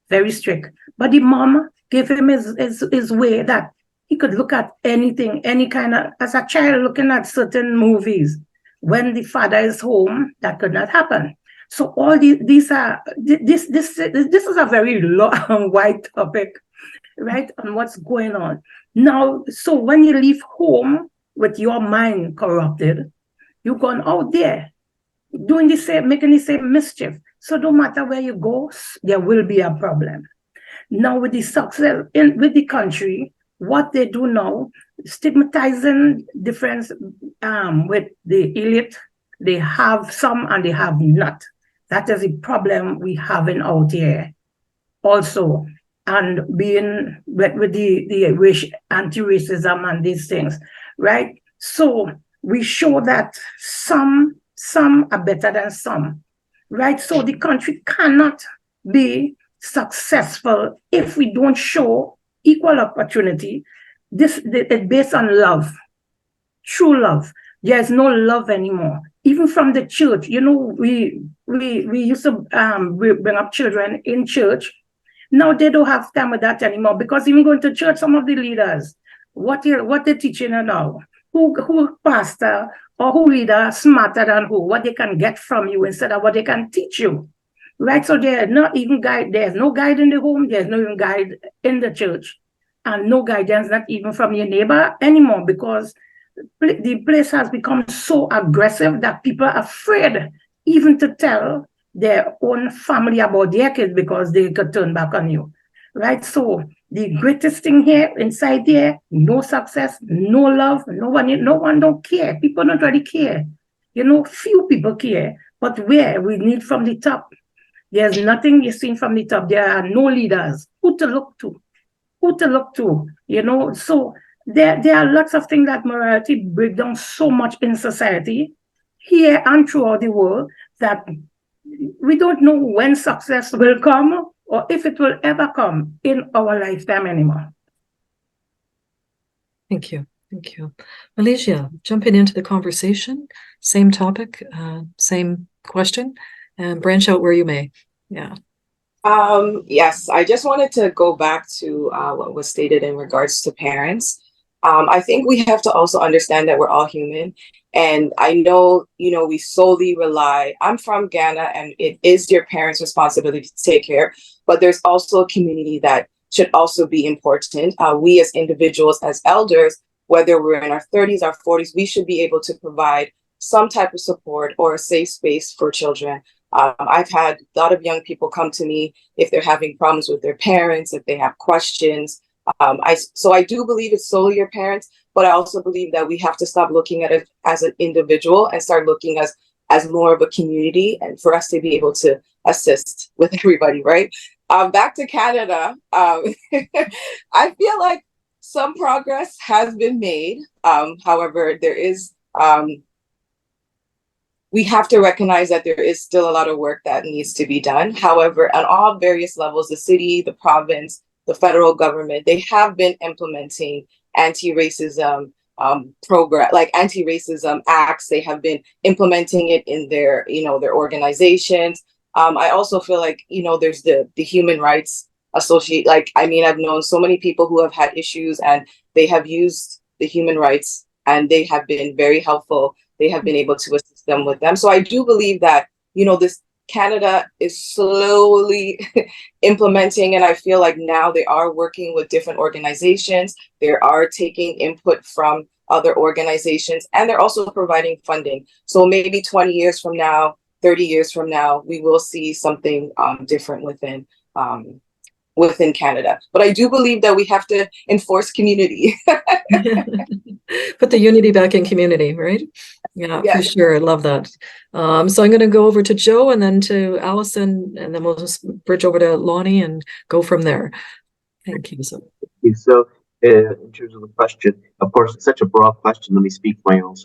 very strict, but the mom gave him his way that he could look at anything, any kind of, as a child looking at certain movies. When the father is home, that could not happen. So all this is a very long, wide topic, right, on what's going on. Now, so when you leave home with your mind corrupted, you're going out there, doing the same, making the same mischief. So no matter where you go, there will be a problem. Now with the success with the country, what they do now, stigmatizing difference with the elite. They have some and they have not. That is a problem we have out here also. And being with the anti-racism and these things, right? So we show that some are better than some, right? So the country cannot be successful if we don't show equal opportunity. It's based on love, true love. There's no love anymore. Even from the church, we used to bring up children in church. Now they don't have time with that anymore, because even going to church, some of the leaders, what they're teaching now, who pastor or who leader smarter than who, what they can get from you instead of what they can teach you, right? So there's not even guide. There's no guide in the home. There's no even guide in the church, and no guidance, not even from your neighbor anymore, because the place has become so aggressive that people are afraid even to tell their own family about their kids because they could turn back on you, right? So the greatest thing here, inside there, no success, no love, no one don't care. People don't really care. Few people care, but where we need from the top. There's nothing you're seeing from the top. There are no leaders. Who to look to? So there are lots of things that morality break down so much in society, here and throughout the world, that we don't know when success will come or if it will ever come in our lifetime anymore. Thank you. Thank you. Melizia, jumping into the conversation, same topic, same question, and branch out where you may. Yeah. Yes, I just wanted to go back to what was stated in regards to parents. I think we have to also understand that we're all human. And I know, we solely rely, I'm from Ghana, and it is your parents' responsibility to take care, but there's also a community that should also be important. We as individuals, as elders, whether we're in our 30s, our 40s, we should be able to provide some type of support or a safe space for children. I've had a lot of young people come to me if they're having problems with their parents, if they have questions. So I do believe it's solely your parents, but I also believe that we have to stop looking at it as an individual and start looking as more of a community, and for us to be able to assist with everybody, right? Back to Canada, I feel like some progress has been made. However, there is we have to recognize that there is still a lot of work that needs to be done. However, on all various levels, the city, the province, the federal government, they have been implementing anti-racism program, like anti-racism acts. They have been implementing it in their organizations. I also feel like, there's the human rights associate. I've known so many people who have had issues and they have used the human rights and they have been very helpful. They have been able to assist them with them. So I do believe that, this Canada is slowly implementing, and I feel like now they are working with different organizations. They are taking input from other organizations, and they're also providing funding. So maybe 20 years from now, 30 years from now, we will see something different within Canada. But I do believe that we have to enforce community. Put the unity back in community, right? Yeah, for sure. I love that. So I'm going to go over to Joe and then to Alison, and then we'll just bridge over to Loni and go from there. Thank you. So in terms of the question, of course, it's such a broad question. Let me speak my own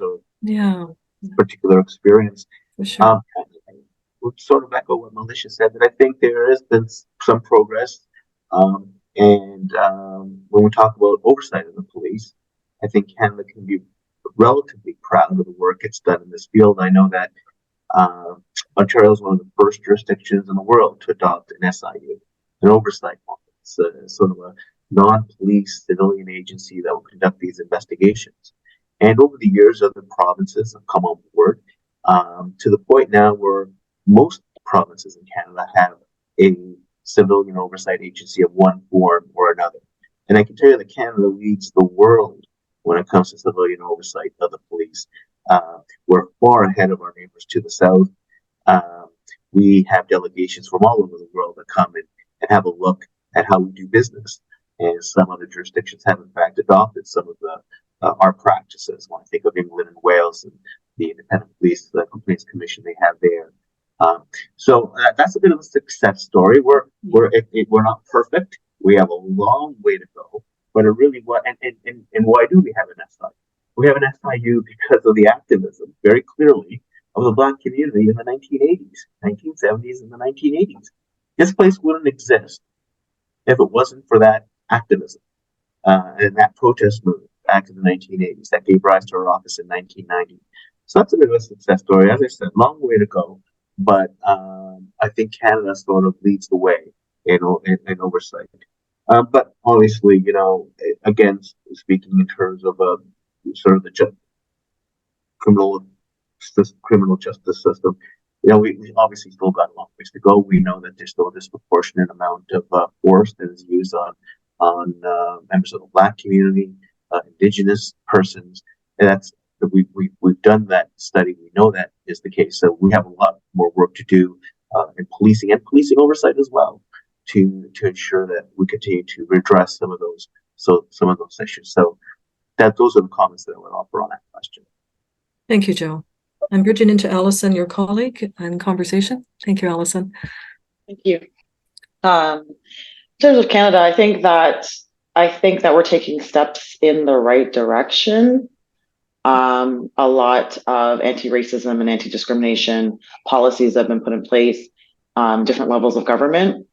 particular experience. For sure. We'll sort of echo what Melizia said, that I think there has been some progress. When we talk about oversight of the police, I think Canada can be relatively proud of the work it's done in this field. I know that Ontario is one of the first jurisdictions in the world to adopt an SIU, an oversight model. It's sort of a non-police civilian agency that will conduct these investigations. And over the years, other provinces have come on board to the point now where most provinces in Canada have a civilian oversight agency of one form or another. And I can tell you that Canada leads the world when it comes to civilian oversight of the police. We're far ahead of our neighbors to the south. We have delegations from all over the world that come in and have a look at how we do business. And some other jurisdictions have, in fact, adopted some of our practices. When I think of England and Wales and the Independent Police, the Complaints Commission they have there. So that's a bit of a success story. We're not perfect. We have a long way to go. But it really and why do we have an SIU? We have an SIU because of the activism, very clearly, of the Black community in the 1970s and the 1980s. This place wouldn't exist if it wasn't for that activism and that protest movement back in the 1980s that gave rise to our office in 1990. So that's a bit of a success story. As I said, long way to go. But I think Canada sort of leads the way in oversight. But obviously, again, speaking in terms of sort of the criminal justice system, we obviously still got a long ways to go. We know that there's still a disproportionate amount of force that is used on members of the Black community, Indigenous persons, and that's. We've done that study. We know that is the case. So we have a lot more work to do and policing oversight as well to ensure that we continue to redress some of those issues. So those are the comments that I would offer on that question. Thank you, Joe. I'm bridging into Alison, your colleague, in conversation. Thank you, Alison. Thank you. In terms of Canada, I think that we're taking steps in the right direction. A lot of anti-racism and anti-discrimination policies have been put in place, different levels of government.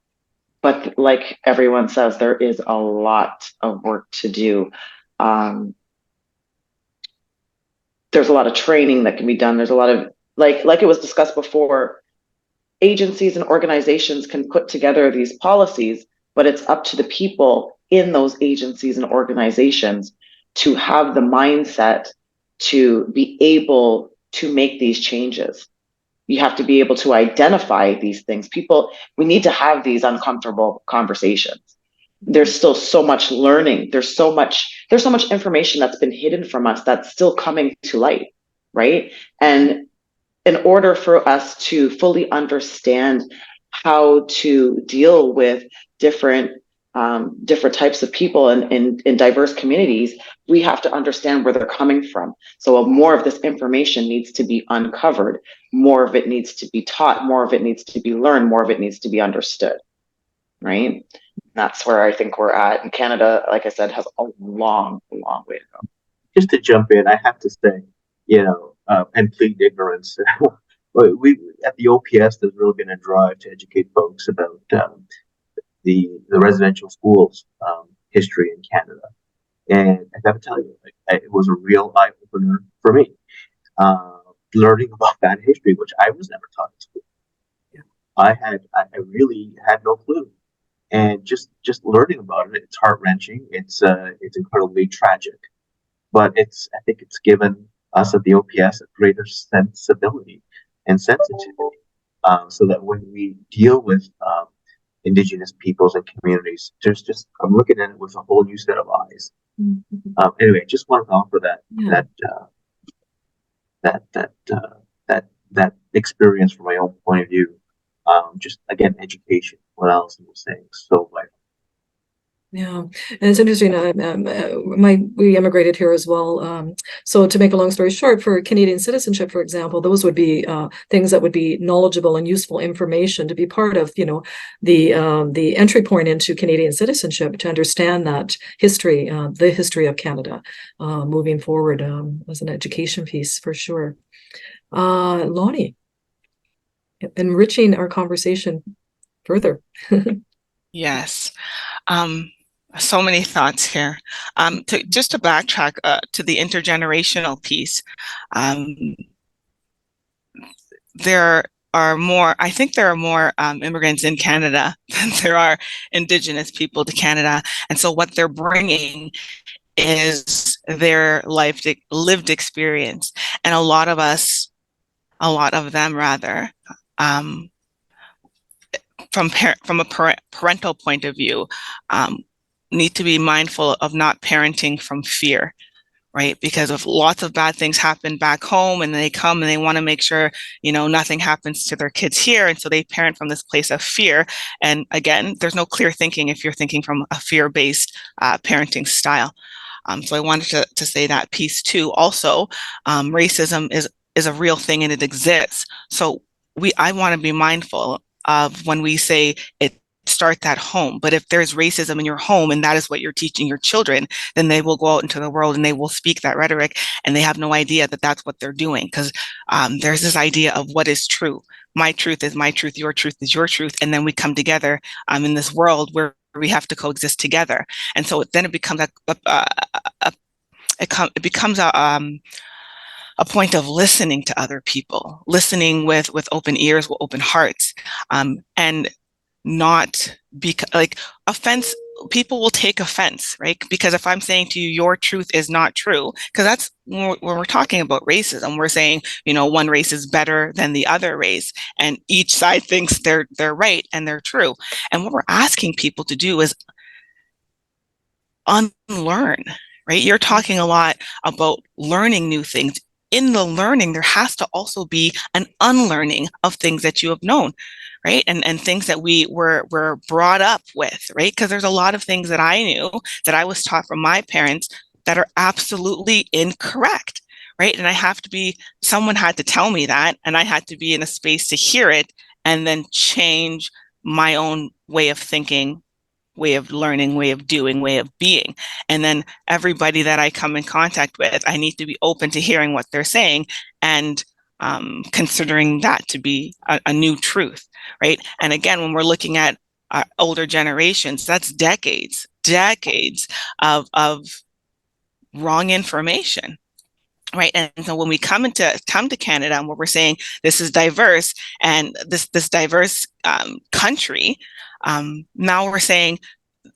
But like everyone says, there is a lot of work to do. There's a lot of training that can be done. There's a lot of, like it was discussed before, agencies and organizations can put together these policies, but it's up to the people in those agencies and organizations to have the mindset to be able to make these changes. You have to be able to identify these things. We need to have these uncomfortable conversations. There's still so much learning. There's so much information that's been hidden from us that's still coming to light, right? And in order for us to fully understand how to deal with different types of people in diverse communities, we have to understand where they're coming from. So more of this information needs to be uncovered. More of it needs to be taught. More of it needs to be learned. More of it needs to be understood, right? That's where I think we're at. And Canada, like I said, has a long, long way to go. Just to jump in, I have to say, and plead ignorance. We at the OPS, there's really been a drive to educate folks about the residential schools history in Canada, and I got to tell you, it was a real eye opener for me, learning about that history, which I was never taught in school. I really had no clue, and just learning about it, it's heart wrenching. It's incredibly tragic, but I think it's given us at the OPS a greater sensibility and sensitivity, so that when we deal with Indigenous peoples and communities, I'm looking at it with a whole new set of eyes. Mm-hmm. Anyway, just wanted to offer that experience from my own point of view. Just again, education. What Alison was saying, so vital. Yeah, and it's interesting. We immigrated here as well. So to make a long story short, for Canadian citizenship, for example, those would be things that would be knowledgeable and useful information to be part of, the entry point into Canadian citizenship, to understand that history, the history of Canada, moving forward, as an education piece for sure. Loni, enriching our conversation further. Yes. So many thoughts here. To backtrack to the intergenerational piece, there are more immigrants in Canada than there are Indigenous people to Canada. And so what they're bringing is their lived experience. And a lot of them rather, from a parental point of view, need to be mindful of not parenting from fear, right? Because if lots of bad things happen back home and they come and they want to make sure, nothing happens to their kids here. And so they parent from this place of fear. And again, there's no clear thinking if you're thinking from a fear-based parenting style. So I wanted to say that piece too. Also, racism is a real thing and it exists. So I want to be mindful of when we say it starts at home. But if there's racism in your home and that is what you're teaching your children, then they will go out into the world and they will speak that rhetoric and they have no idea that that's what they're doing. Because there's this idea of what is true. My truth is my truth, your truth is your truth. And then we come together in this world where we have to coexist together. And so then it becomes a point of listening to other people, listening with open ears, with open hearts, and not offense. People will take offense, right? Because if I'm saying to you, your truth is not true, because that's when we're talking about racism, we're saying, one race is better than the other race, and each side thinks they're right and they're true. And what we're asking people to do is unlearn, right? You're talking a lot about learning new things, in the learning, there has to also be an unlearning of things that you have known, right? And things that we were brought up with, right? Because there's a lot of things that I knew that I was taught from my parents that are absolutely incorrect, right? And someone had to tell me that, and I had to be in a space to hear it and then change my own way of thinking, way of learning, way of doing, way of being. And then everybody that I come in contact with, I need to be open to hearing what they're saying and considering that to be a new truth, right? And again, when we're looking at older generations, that's decades of wrong information, right? And so when we come to Canada and what we're saying, this is diverse and this diverse country, now we're saying,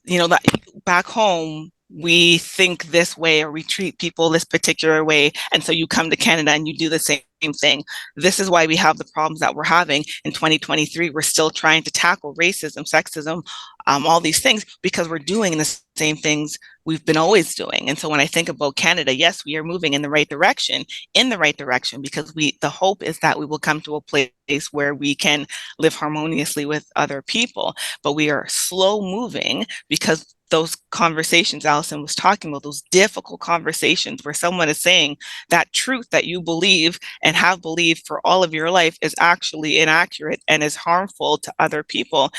that back home, we think this way or we treat people this particular way. And so you come to Canada and you do the same thing. This is why we have the problems that we're having in 2023. We're still trying to tackle racism, sexism, all these things because we're doing the same things we've been always doing. And so when I think about Canada, yes, we are moving in the right direction because the hope is that we will come to a place where we can live harmoniously with other people, but we are slow moving because those conversations Alison was talking about, those difficult conversations where someone is saying that truth that you believe and have believed for all of your life is actually inaccurate and is harmful to other people.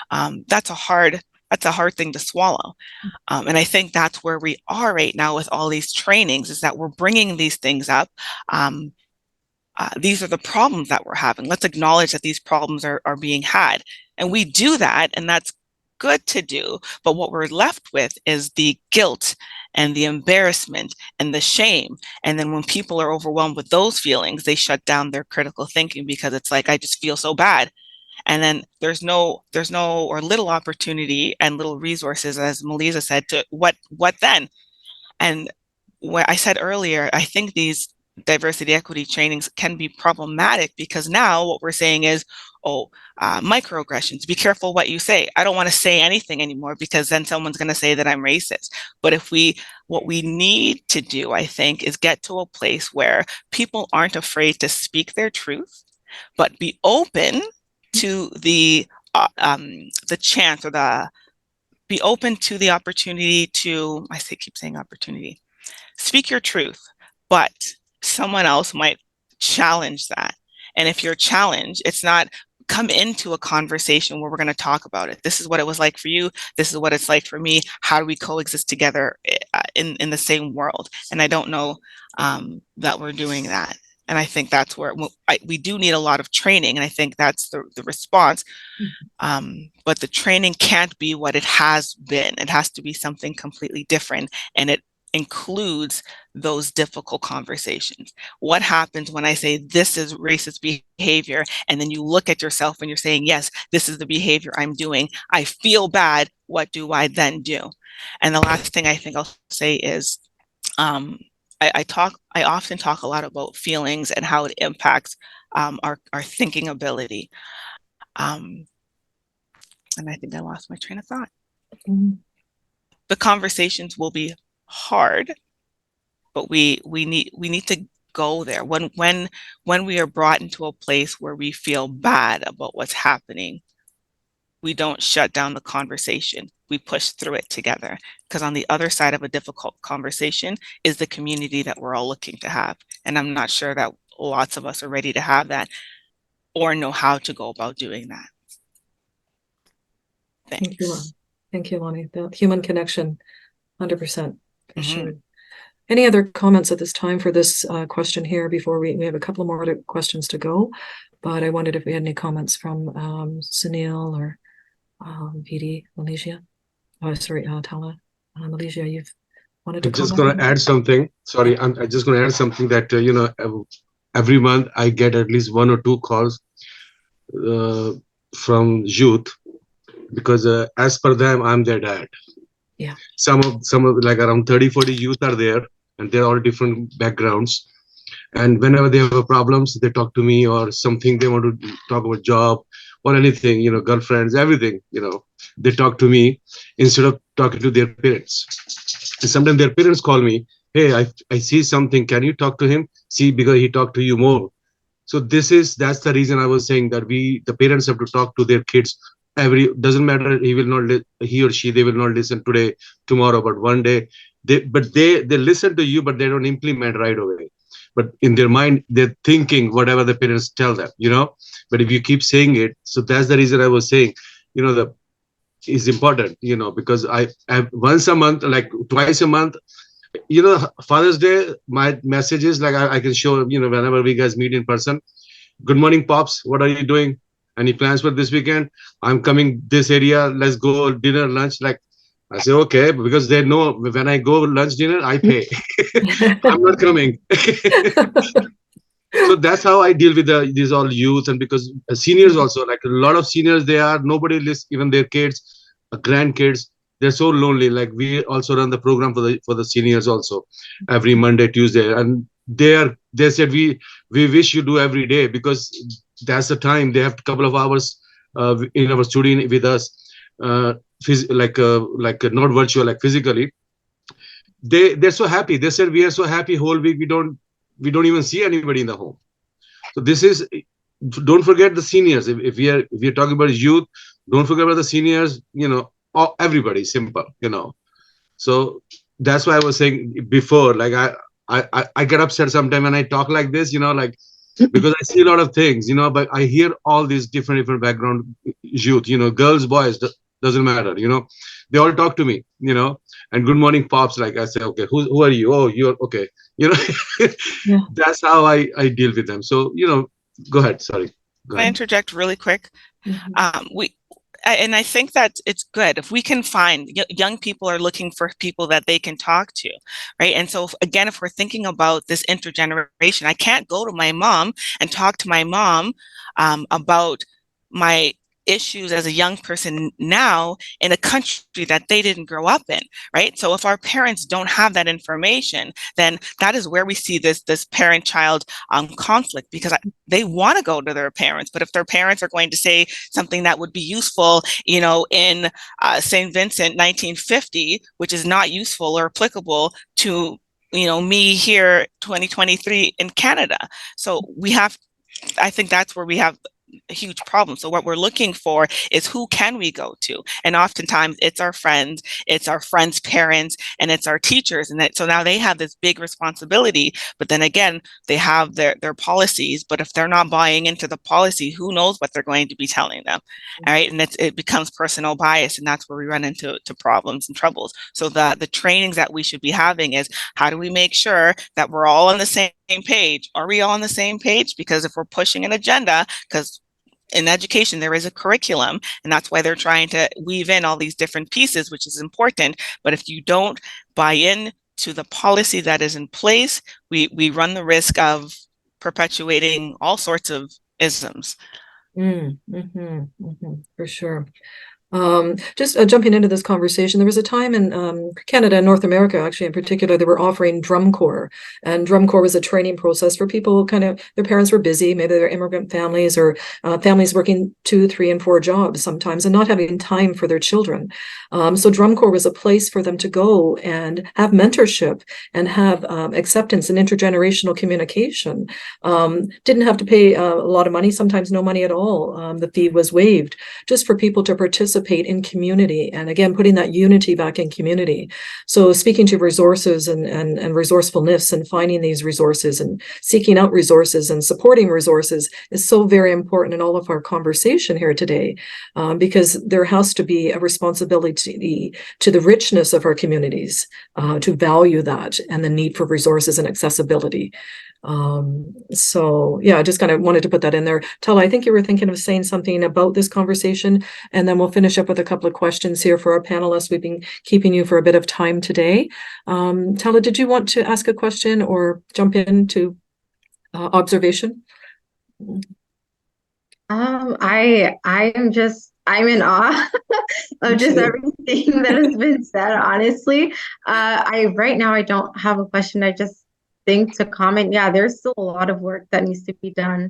That's a hard thing to swallow. And I think that's where we are right now with all these trainings, is that we're bringing these things up. These are the problems that we're having. Let's acknowledge that these problems are being had. And we do that, and that's good to do. But what we're left with is the guilt and the embarrassment and the shame. And then when people are overwhelmed with those feelings, they shut down their critical thinking because it's like, I just feel so bad. And then there's no or little opportunity and little resources, as Melizia said, to what then? And what I said earlier, I think these diversity equity trainings can be problematic because now what we're saying is, microaggressions, be careful what you say. I don't want to say anything anymore because then someone's going to say that I'm racist. But what we need to do, I think, is get to a place where people aren't afraid to speak their truth, but be open to the chance or be open to the opportunity to, keep saying opportunity, speak your truth, but someone else might challenge that. And if you're challenged, it's not come into a conversation where we're going to talk about it. This is what it was like for you. This is what it's like for me. How do we coexist together in the same world? And I don't know that we're doing that. And I think that's where we do need a lot of training. And I think that's the response. But the training can't be what it has been. It has to be something completely different. And it includes those difficult conversations. What happens when I say this is racist behavior, and then you look at yourself and you're saying, yes, this is the behavior I'm doing. I feel bad. What do I then do? And the last thing I think I'll say is, I often talk a lot about feelings and how it impacts our thinking ability. And I think I lost my train of thought. The conversations will be hard, but we need to go there. When we are brought into a place where we feel bad about what's happening, we don't shut down the conversation. We push through it together, because on the other side of a difficult conversation is the community that we're all looking to have. And I'm not sure that lots of us are ready to have that or know how to go about doing that. Thanks. Thank you, Loni. The human connection, 100%. For sure. Any other comments at this time for this question here before we have a couple of more questions to go, but I wondered if we had any comments from Sunil or VD, Melizia. Tala. Melizia, you've wanted to I'm just going to add something. Sorry, I'm just going to add something that, every month I get at least 1 or 2 calls from youth because as per them, I'm their dad. Yeah. Some of like around 30-40 youth are there, and they're all different backgrounds. And whenever they have problems, they talk to me, or something they want to talk about, job or anything, girlfriends, everything, they talk to me instead of talking to their parents. And sometimes their parents call me hey, I see something. Can you talk to him? See, because he talked to you more. So that's the reason I was saying that the parents have to talk to their kids doesn't matter, he or she, they will not listen today, tomorrow, but one day they listen to you, but they don't implement right away. But in their mind, they're thinking whatever the parents tell them, but if you keep saying it, so that's the reason I was saying, the is important, because I once a month, like twice a month, Father's Day, my messages, like I can show, whenever we guys meet in person. Good morning, Pops. What are you doing? Any plans for this weekend? I'm coming this area. Let's go dinner, lunch. Like I say, okay, because they know when I go lunch, dinner, I pay. I'm not coming. So that's how I deal with these all youth, and because seniors also, like a lot of seniors, nobody lists, even their kids, grandkids. They're so lonely. Like we also run the program for the seniors also every Monday, Tuesday, and they said we wish you do every day, because that's the time they have a couple of hours in our studio with us, not virtual, like physically. They're so happy. They said we are so happy whole week. We don't even see anybody in the home. So this is, don't forget the seniors. If we are talking about youth, don't forget about the seniors. Everybody, simple. So that's why I was saying before, like I get upset sometimes when I talk like this, like because I see a lot of things, but I hear all these different background youth, girls, boys, doesn't matter, they all talk to me, and good morning, Pops. Like I say, okay, who are you? Oh, you're okay. Yeah. That's how I deal with them. So, go ahead. Sorry. Go Can I ahead. interject really quick? Mhm. And I think that it's good if we can find young people are looking for people that they can talk to, right? And so again, if we're thinking about this intergeneration, I can't go to my mom and talk to my mom about my issues as a young person now in a country that they didn't grow up in, right? So if our parents don't have that information, then that is where we see this parent-child conflict, because they want to go to their parents, but if their parents are going to say something that would be useful, in St. Vincent 1950, which is not useful or applicable to me here 2023 in Canada. So I think that's where we have a huge problem. So what we're looking for is who can we go to? And oftentimes it's our friends, it's our friends' parents, and it's our teachers. And so now they have this big responsibility, but then again, they have their policies, but if they're not buying into the policy, who knows what they're going to be telling them, all right? And it becomes personal bias, and that's where we run into problems and troubles. So the trainings that we should be having is, how do we make sure that we're all on the same page? Are we all on the same page? Because if we're pushing an agenda, because in education, there is a curriculum, and that's why they're trying to weave in all these different pieces, which is important. But if you don't buy in to the policy that is in place, we run the risk of perpetuating all sorts of isms. For sure. Just jumping into this conversation, there was a time in Canada and North America, actually in particular, they were offering drum corps, and drum corps was a training process for people their parents were busy, maybe they're immigrant families or families working 2, 3, and 4 jobs sometimes and not having time for their children. So drum corps was a place for them to go and have mentorship and have acceptance and intergenerational communication. Didn't have to pay a lot of money, sometimes no money at all. The fee was waived just for people to participate in community, and again putting that unity back in community. So speaking to resources and resourcefulness and finding these resources and seeking out resources and supporting resources is so very important in all of our conversation here today, because there has to be a responsibility to the richness of our communities, to value that and the need for resources and accessibility. So yeah, I just kind of wanted to put that in there. Tala, I think you were thinking of saying something about this conversation, and then we'll finish up with a couple of questions here for our panelists. We've been keeping you for a bit of time today. Tala, did you want to ask a question or jump into observation? I'm in awe of just everything that has been said, honestly. Right now I don't have a question. I just think to comment, yeah, there's still a lot of work that needs to be done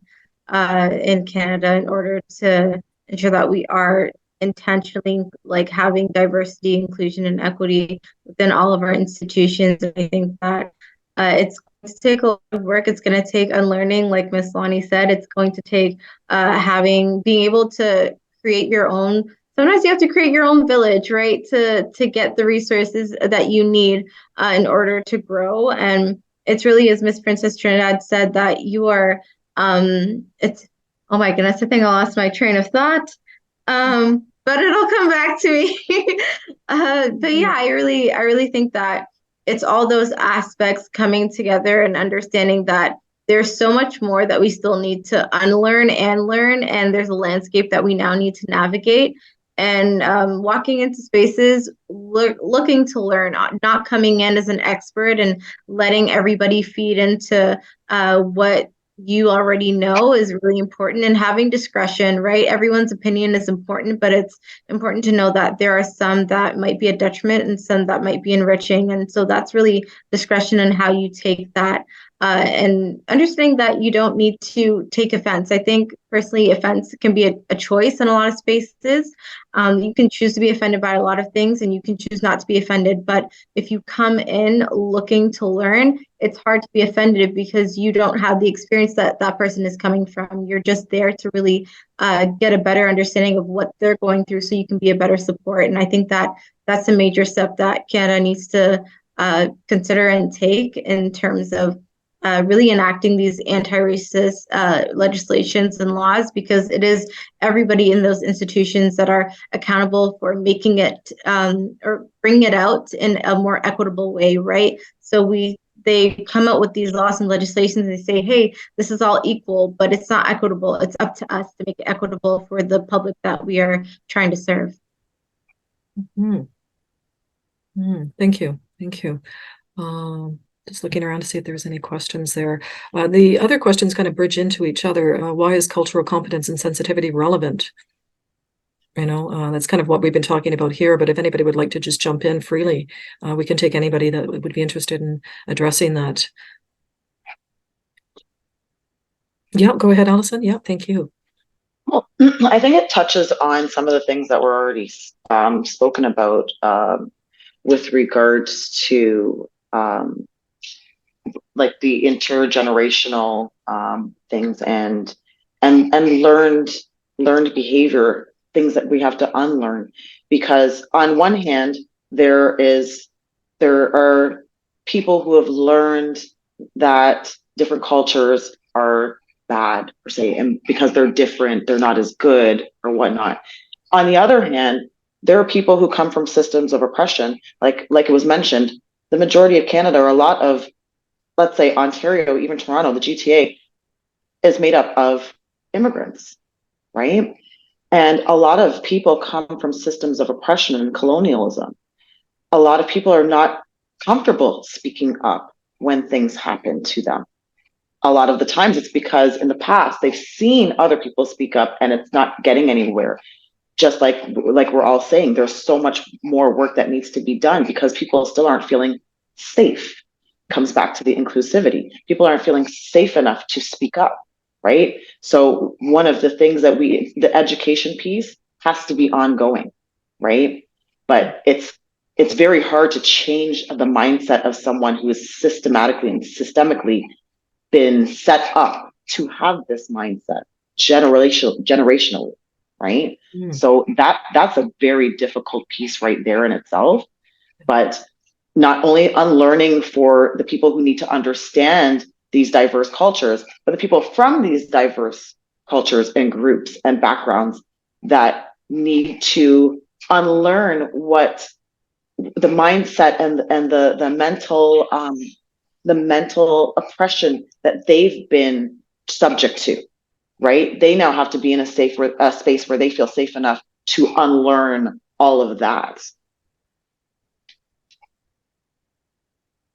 in Canada in order to ensure that we are intentionally like having diversity, inclusion, and equity within all of our institutions. And I think that it's going to take a lot of work. It's going to take unlearning, like Miss Loni said. It's going to take being able to create your own. Sometimes you have to create your own village, right? To get the resources that you need in order to grow. And it's really, as Miss Princess Trinidad said, that you are. It's oh my goodness, I think I lost my train of thought. But it'll come back to me. But yeah, I really think that it's all those aspects coming together and understanding that there's so much more that we still need to unlearn and learn, and there's a landscape that we now need to navigate. And walking into spaces, looking to learn, not coming in as an expert and letting everybody feed into what you already know is really important, and having discretion, right? Everyone's opinion is important, but it's important to know that there are some that might be a detriment and some that might be enriching. And so that's really discretion in how you take that, and understanding that you don't need to take offense. I think personally, offense can be a choice in a lot of spaces. You can choose to be offended by a lot of things, and you can choose not to be offended. But if you come in looking to learn, it's hard to be offended because you don't have the experience that that person is coming from. You're just there to really get a better understanding of what they're going through so you can be a better support. And I think that that's a major step that Canada needs to consider and take in terms of really enacting these anti-racist legislations and laws, because it is everybody in those institutions that are accountable for making it or bringing it out in a more equitable way, right? So they come out with these laws and legislations and they say, hey, this is all equal, but it's not equitable. It's up to us to make it equitable for the public that we are trying to serve. Mm-hmm. Thank you. Thank you. Just looking around to see if there's any questions there. The other questions kind of bridge into each other. Why is cultural competence and sensitivity relevant? That's kind of what we've been talking about here, but if anybody would like to just jump in freely, we can take anybody that would be interested in addressing that. Yeah, go ahead, Alison. Yeah, thank you. Well, I think it touches on some of the things that were already spoken about with regards to like the intergenerational things and learned behavior, things that we have to unlearn. Because on one hand, there are people who have learned that different cultures are bad, per se, and because they're different, they're not as good or whatnot. On the other hand, there are people who come from systems of oppression, like it was mentioned, the majority of Canada, or a lot of, let's say, Ontario, even Toronto, the GTA, is made up of immigrants, right? And a lot of people come from systems of oppression and colonialism. A lot of people are not comfortable speaking up when things happen to them. A lot of the times it's because in the past they've seen other people speak up and it's not getting anywhere. Just like we're all saying, there's so much more work that needs to be done because people still aren't feeling safe. Comes back to the inclusivity. People aren't feeling safe enough to speak up, right? So one of the things that the education piece has to be ongoing, right? But it's very hard to change the mindset of someone who is systematically and systemically been set up to have this mindset generationally, right? So that's a very difficult piece right there in itself. But not only unlearning for the people who need to understand these diverse cultures, but the people from these diverse cultures and groups and backgrounds that need to unlearn what the mindset and the mental oppression that they've been subject to, right? They now have to be in a space where they feel safe enough to unlearn all of that.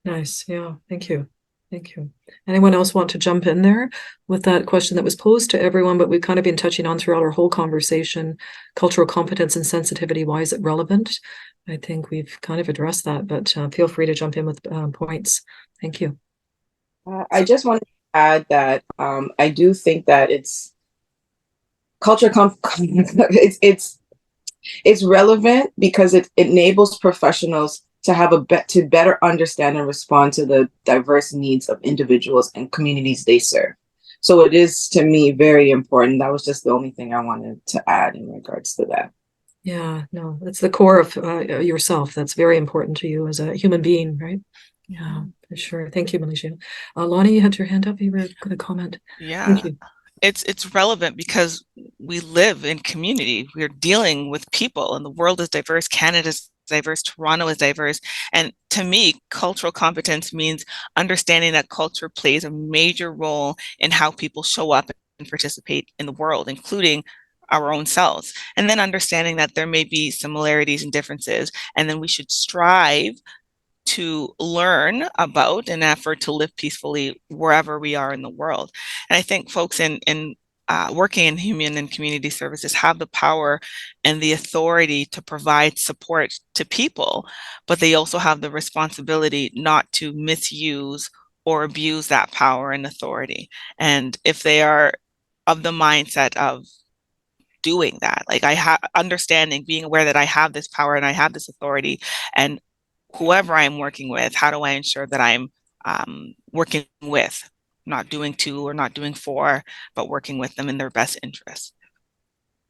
Nice. Yeah. Thank you. Thank you. Anyone else want to jump in there with that question that was posed to everyone, but we've kind of been touching on throughout our whole conversation, cultural competence and sensitivity. Why is it relevant? I think we've kind of addressed that, but feel free to jump in with points. Thank you. I just want to add that I do think that it's culture. It's It's relevant because it enables professionals to have to better understand and respond to the diverse needs of individuals and communities they serve. So it is, to me, very important. That was just the only thing I wanted to add in regards to that. Yeah, no, it's the core of yourself. That's very important to you as a human being, right? Yeah, for sure. Thank you, Melizia. Loni, you had your hand up. You were going to comment. Yeah. Thank you. It's relevant because we live in community. We're dealing with people, and the world is diverse. Canada's diverse. Toronto is diverse. And to me, cultural competence means understanding that culture plays a major role in how people show up and participate in the world, including our own selves. And then understanding that there may be similarities and differences, and then we should strive to learn about an effort to live peacefully wherever we are in the world. And I think folks in working in human and community services have the power and the authority to provide support to people, but they also have the responsibility not to misuse or abuse that power and authority. And if they are of the mindset of doing that, like understanding, being aware that I have this power and I have this authority, and whoever I'm working with, how do I ensure that I'm working with, not doing to or not doing for, but working with them in their best interest.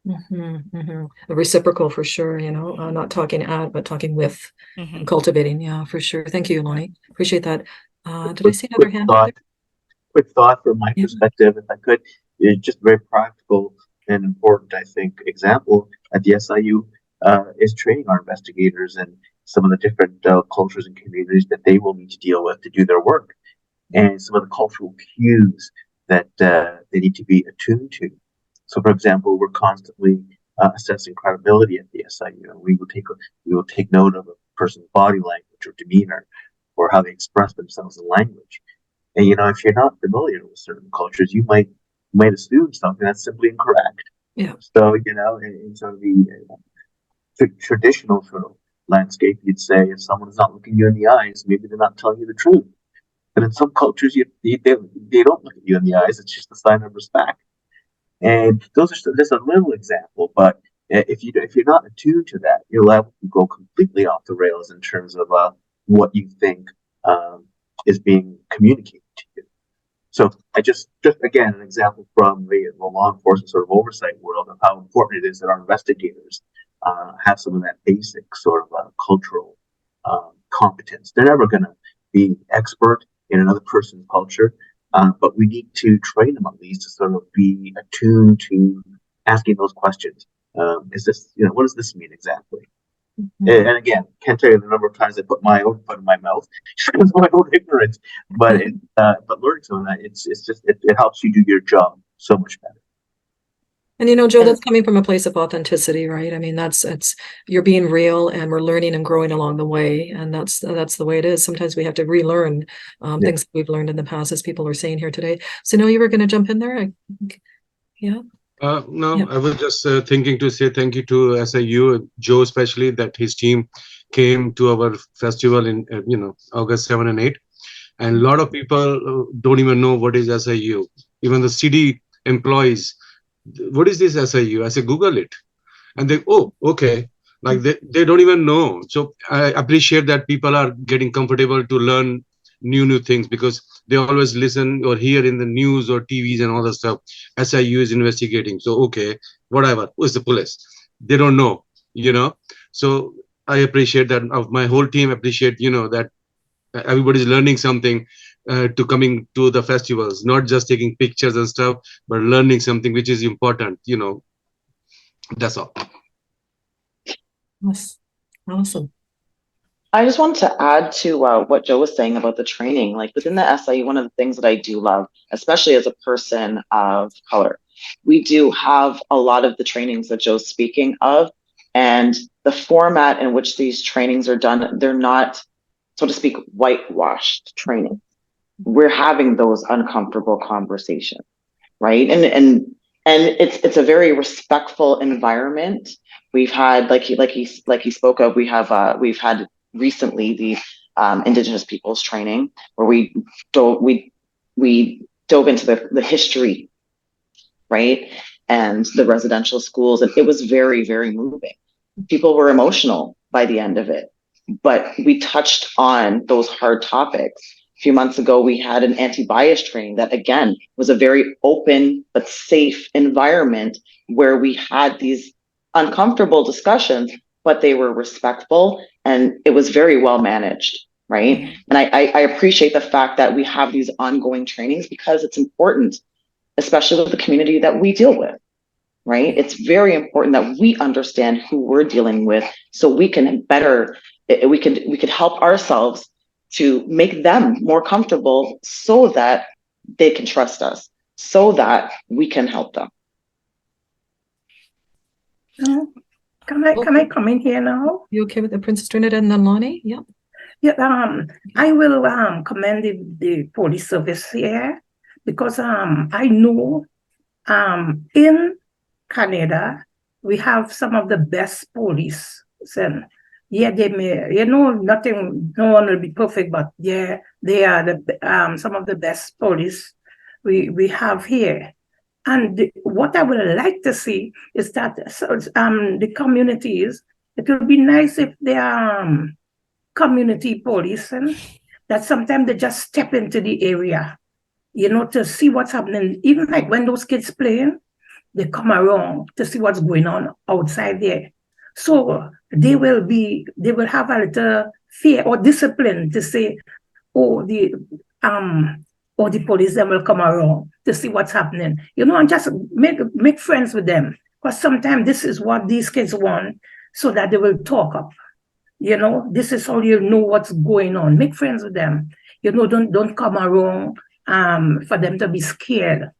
A reciprocal for sure, not talking at, but talking with and cultivating. Yeah, for sure. Thank you, Loni. Appreciate that. Did I see another hand? Quick thought from my perspective, if I could, it's just very practical and important, I think, example at the SIU is training our investigators and some of the different cultures and communities that they will need to deal with to do their work, and some of the cultural cues that they need to be attuned to. So, for example, we're constantly assessing credibility at the SIU. We will take note of a person's body language or demeanor, or how they express themselves in language. And if you're not familiar with certain cultures, you might assume something that's simply incorrect. Yeah. So in sort of the traditional sort of landscape, you'd say if someone is not looking you in the eyes, maybe they're not telling you the truth. But in some cultures, they don't look at you in the eyes. It's just a sign of respect. And those are just a little example. But if you're not attuned to that, you're liable to go completely off the rails in terms of what you think is being communicated to you. So I just again, an example from the law enforcement sort of oversight world of how important it is that our investigators have some of that basic sort of cultural competence. They're never going to be expert in another person's culture, but we need to train them at least to sort of be attuned to asking those questions. Is this, what does this mean exactly? And again, can't tell you the number of times I put my own foot in my mouth because of my own ignorance. But learning some of that, it helps you do your job so much better. And Joe, that's coming from a place of authenticity, right? I mean, that's you're being real, and we're learning and growing along the way, and that's the way it is. Sometimes we have to relearn things that we've learned in the past, as people are saying here today. So, no, you were going to jump in there, yeah. No, yeah. I was just thinking to say thank you to SIU, Joe especially, that his team came to our festival in August 7 and 8, and a lot of people don't even know what is SIU. Even the city employees, what is this SIU? I say Google it, and they okay, like they don't even know. So I appreciate that people are getting comfortable to learn new things, because they always listen or hear in the news or TVs and all that stuff. SIU is investigating. So, okay, whatever. Who is the police? They don't know, So I appreciate that. My whole team appreciate, that everybody's learning something to coming to the festivals, not just taking pictures and stuff, but learning something which is important, That's all. Yes. Awesome. I just wanted to add to what Joe was saying about the training. Like within the SIU, one of the things that I do love, especially as a person of color, we do have a lot of the trainings that Joe's speaking of, and the format in which these trainings are done, they're not, so to speak, whitewashed training. We're having those uncomfortable conversations, right? And it's a very respectful environment. We've had, like he spoke of, we've had recently the Indigenous Peoples training, where we dove into the history, right, and the residential schools, and it was very, very moving. People were emotional by the end of it, but we touched on those hard topics. A few months ago, we had an anti-bias training that, again, was a very open but safe environment where we had these uncomfortable discussions, but they were respectful and it was very well managed, right? Mm-hmm. And I appreciate the fact that we have these ongoing trainings because it's important, especially with the community that we deal with, right? It's very important that we understand who we're dealing with so we can better, we could help ourselves to make them more comfortable so that they can trust us, so that we can help them. Can I come in here now? You okay with the Princess Trinidad and then Loni? Yeah. Yeah, I will commend the police service here because I know in Canada we have some of the best police. And yeah, they may, nothing, no one will be perfect, but yeah, they are the some of the best police we have here. And what I would like to see is that the communities, it would be nice if they are community police and that sometimes they just step into the area, to see what's happening. Even like when those kids playing, they come around to see what's going on outside there. So they will have a little fear or discipline to say, the police then will come around to see what's happening, and just make friends with them. Because sometimes this is what these kids want, so that they will talk up. This is how you know what's going on. Make friends with them. Don't come around for them to be scared.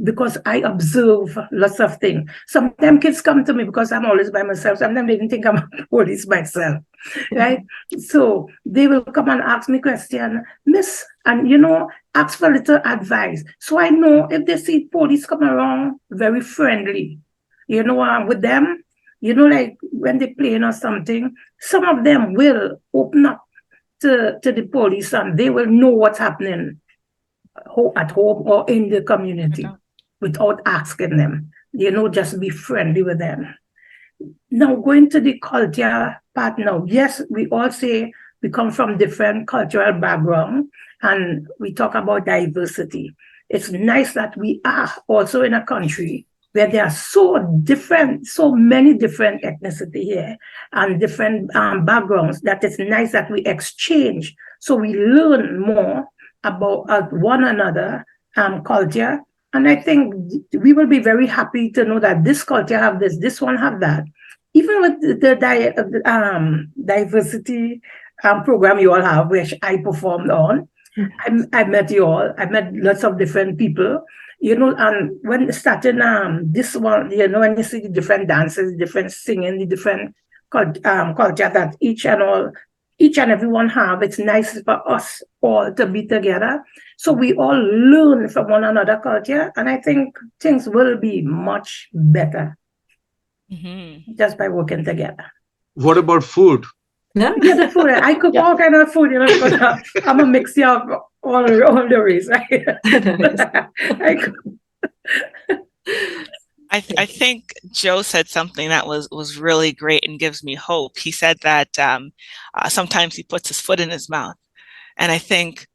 Because I observe lots of things. Sometimes kids come to me because I'm always by myself. Sometimes they even think I'm a police myself, right? So they will come and ask me question, Miss, and ask for a little advice. So I know if they see police come around, very friendly, with them, like when they playing or something, some of them will open up to the police and they will know what's happening at home or in the community without asking them, just be friendly with them. Now, going to the culture part now, yes, we all say we come from different cultural background and we talk about diversity. It's nice that we are also in a country where there are so many different ethnicity here and different backgrounds that it's nice that we exchange. So we learn more about one another culture. And I think we will be very happy to know that this culture have this one have that. Even with the diversity program you all have, which I performed on, I met you all. I met lots of different people, and when starting this one, when you see the different dances, different singing, the different culture that each and everyone have, it's nice for us all to be together. So we all learn from one another culture. And I think things will be much better just by working together. What about food? No? Yeah, the food. I cook all kind of food, because I'm a mixture of all the race, right? I think Joe said something that was really great and gives me hope. He said that sometimes he puts his foot in his mouth. And I think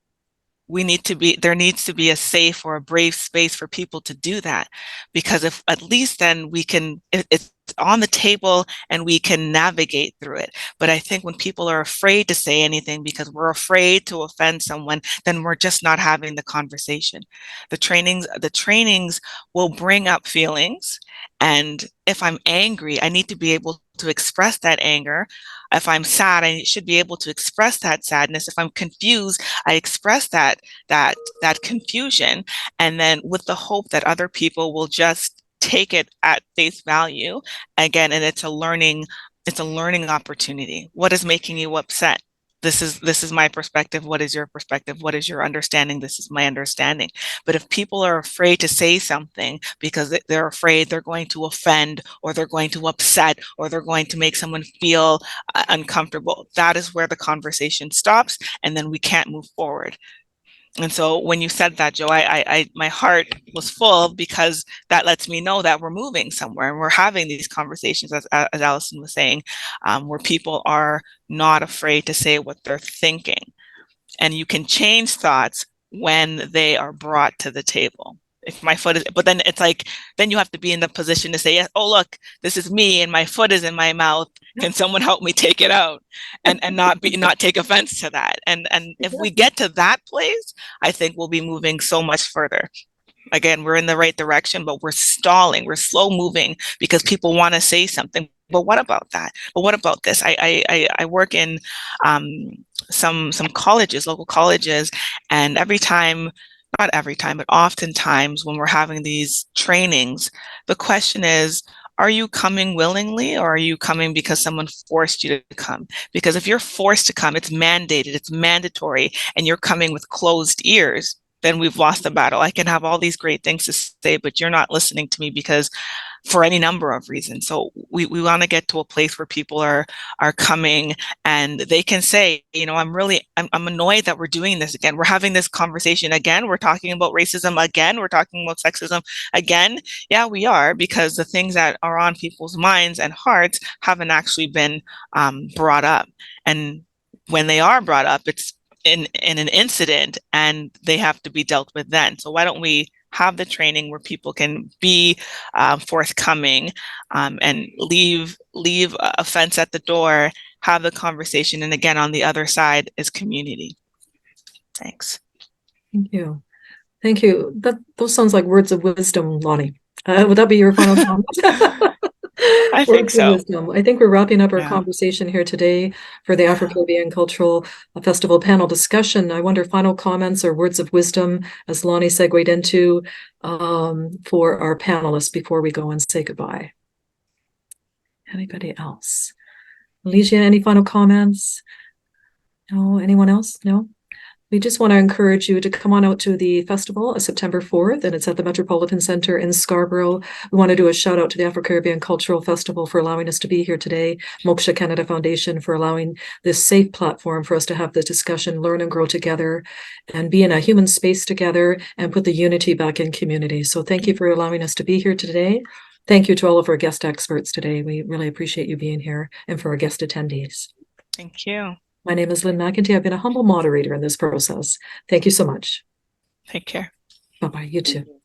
there needs to be a safe or a brave space for people to do that, because if at least then it's on the table and we can navigate through it. But I think when people are afraid to say anything because we're afraid to offend someone, then we're just not having the conversation. The trainings will bring up feelings. And if I'm angry, I need to be able to express that anger. If I'm sad, I should be able to express that sadness. If I'm confused, I express that confusion. And then with the hope that other people will just take it at face value again. And it's a learning opportunity. What is making you upset? This is my perspective. What is your perspective? What is your understanding? This is my understanding. But if people are afraid to say something because they're afraid they're going to offend or they're going to upset or they're going to make someone feel uncomfortable, that is where the conversation stops, and then we can't move forward. And so when you said that, Joe, my heart was full because that lets me know that we're moving somewhere and we're having these conversations, as Alison was saying, where people are not afraid to say what they're thinking. And you can change thoughts when they are brought to the table. If my foot is, but then it's like, then you have to be in the position to say, yes, oh, look, this is me and my foot is in my mouth. Can someone help me take it out? And not take offense to that. And if we get to that place, I think we'll be moving so much further. Again, we're in the right direction, but we're stalling, we're slow moving because people want to say something. But what about that? But what about this? I work in some colleges, local colleges, and not every time, but oftentimes when we're having these trainings, the question is, are you coming willingly or are you coming because someone forced you to come? Because if you're forced to come, it's mandated, it's mandatory, and you're coming with closed ears, then we've lost the battle. I can have all these great things to say, but you're not listening to me because for any number of reasons. So we want to get to a place where people are coming and they can say, you know, I'm annoyed that we're doing this again. We're having this conversation again. We're talking about racism again. We're talking about sexism again. Yeah, we are, because the things that are on people's minds and hearts haven't actually been brought up. And when they are brought up, it's in an incident and they have to be dealt with then. So why don't we have the training where people can be forthcoming and leave offense at the door, have the conversation. And again, on the other side is community. Thanks. Thank you. Thank you. Those sounds like words of wisdom, Loni. Would that be your final comment? I think so. I think we're wrapping up our Yeah. conversation here today for the Afro-Caribbean Cultural Festival panel discussion. I wonder, final comments or words of wisdom, as Loni segued into, for our panelists before we go and say goodbye. Anybody else? Melizia, any final comments? No? Anyone else? No? We just want to encourage you to come on out to the festival September 4th, and it's at the Metropolitan Center in Scarborough. We want to do a shout out to the Afro-Caribbean Cultural Festival for allowing us to be here today, Moksha Canada Foundation for allowing this safe platform for us to have the discussion, learn and grow together, and be in a human space together and put the unity back in community. So thank you for allowing us to be here today. Thank you to all of our guest experts today. We really appreciate you being here, and for our guest attendees. Thank you. My name is Lynne McIntee. I've been a humble moderator in this process. Thank you so much. Take care. Bye-bye. You too.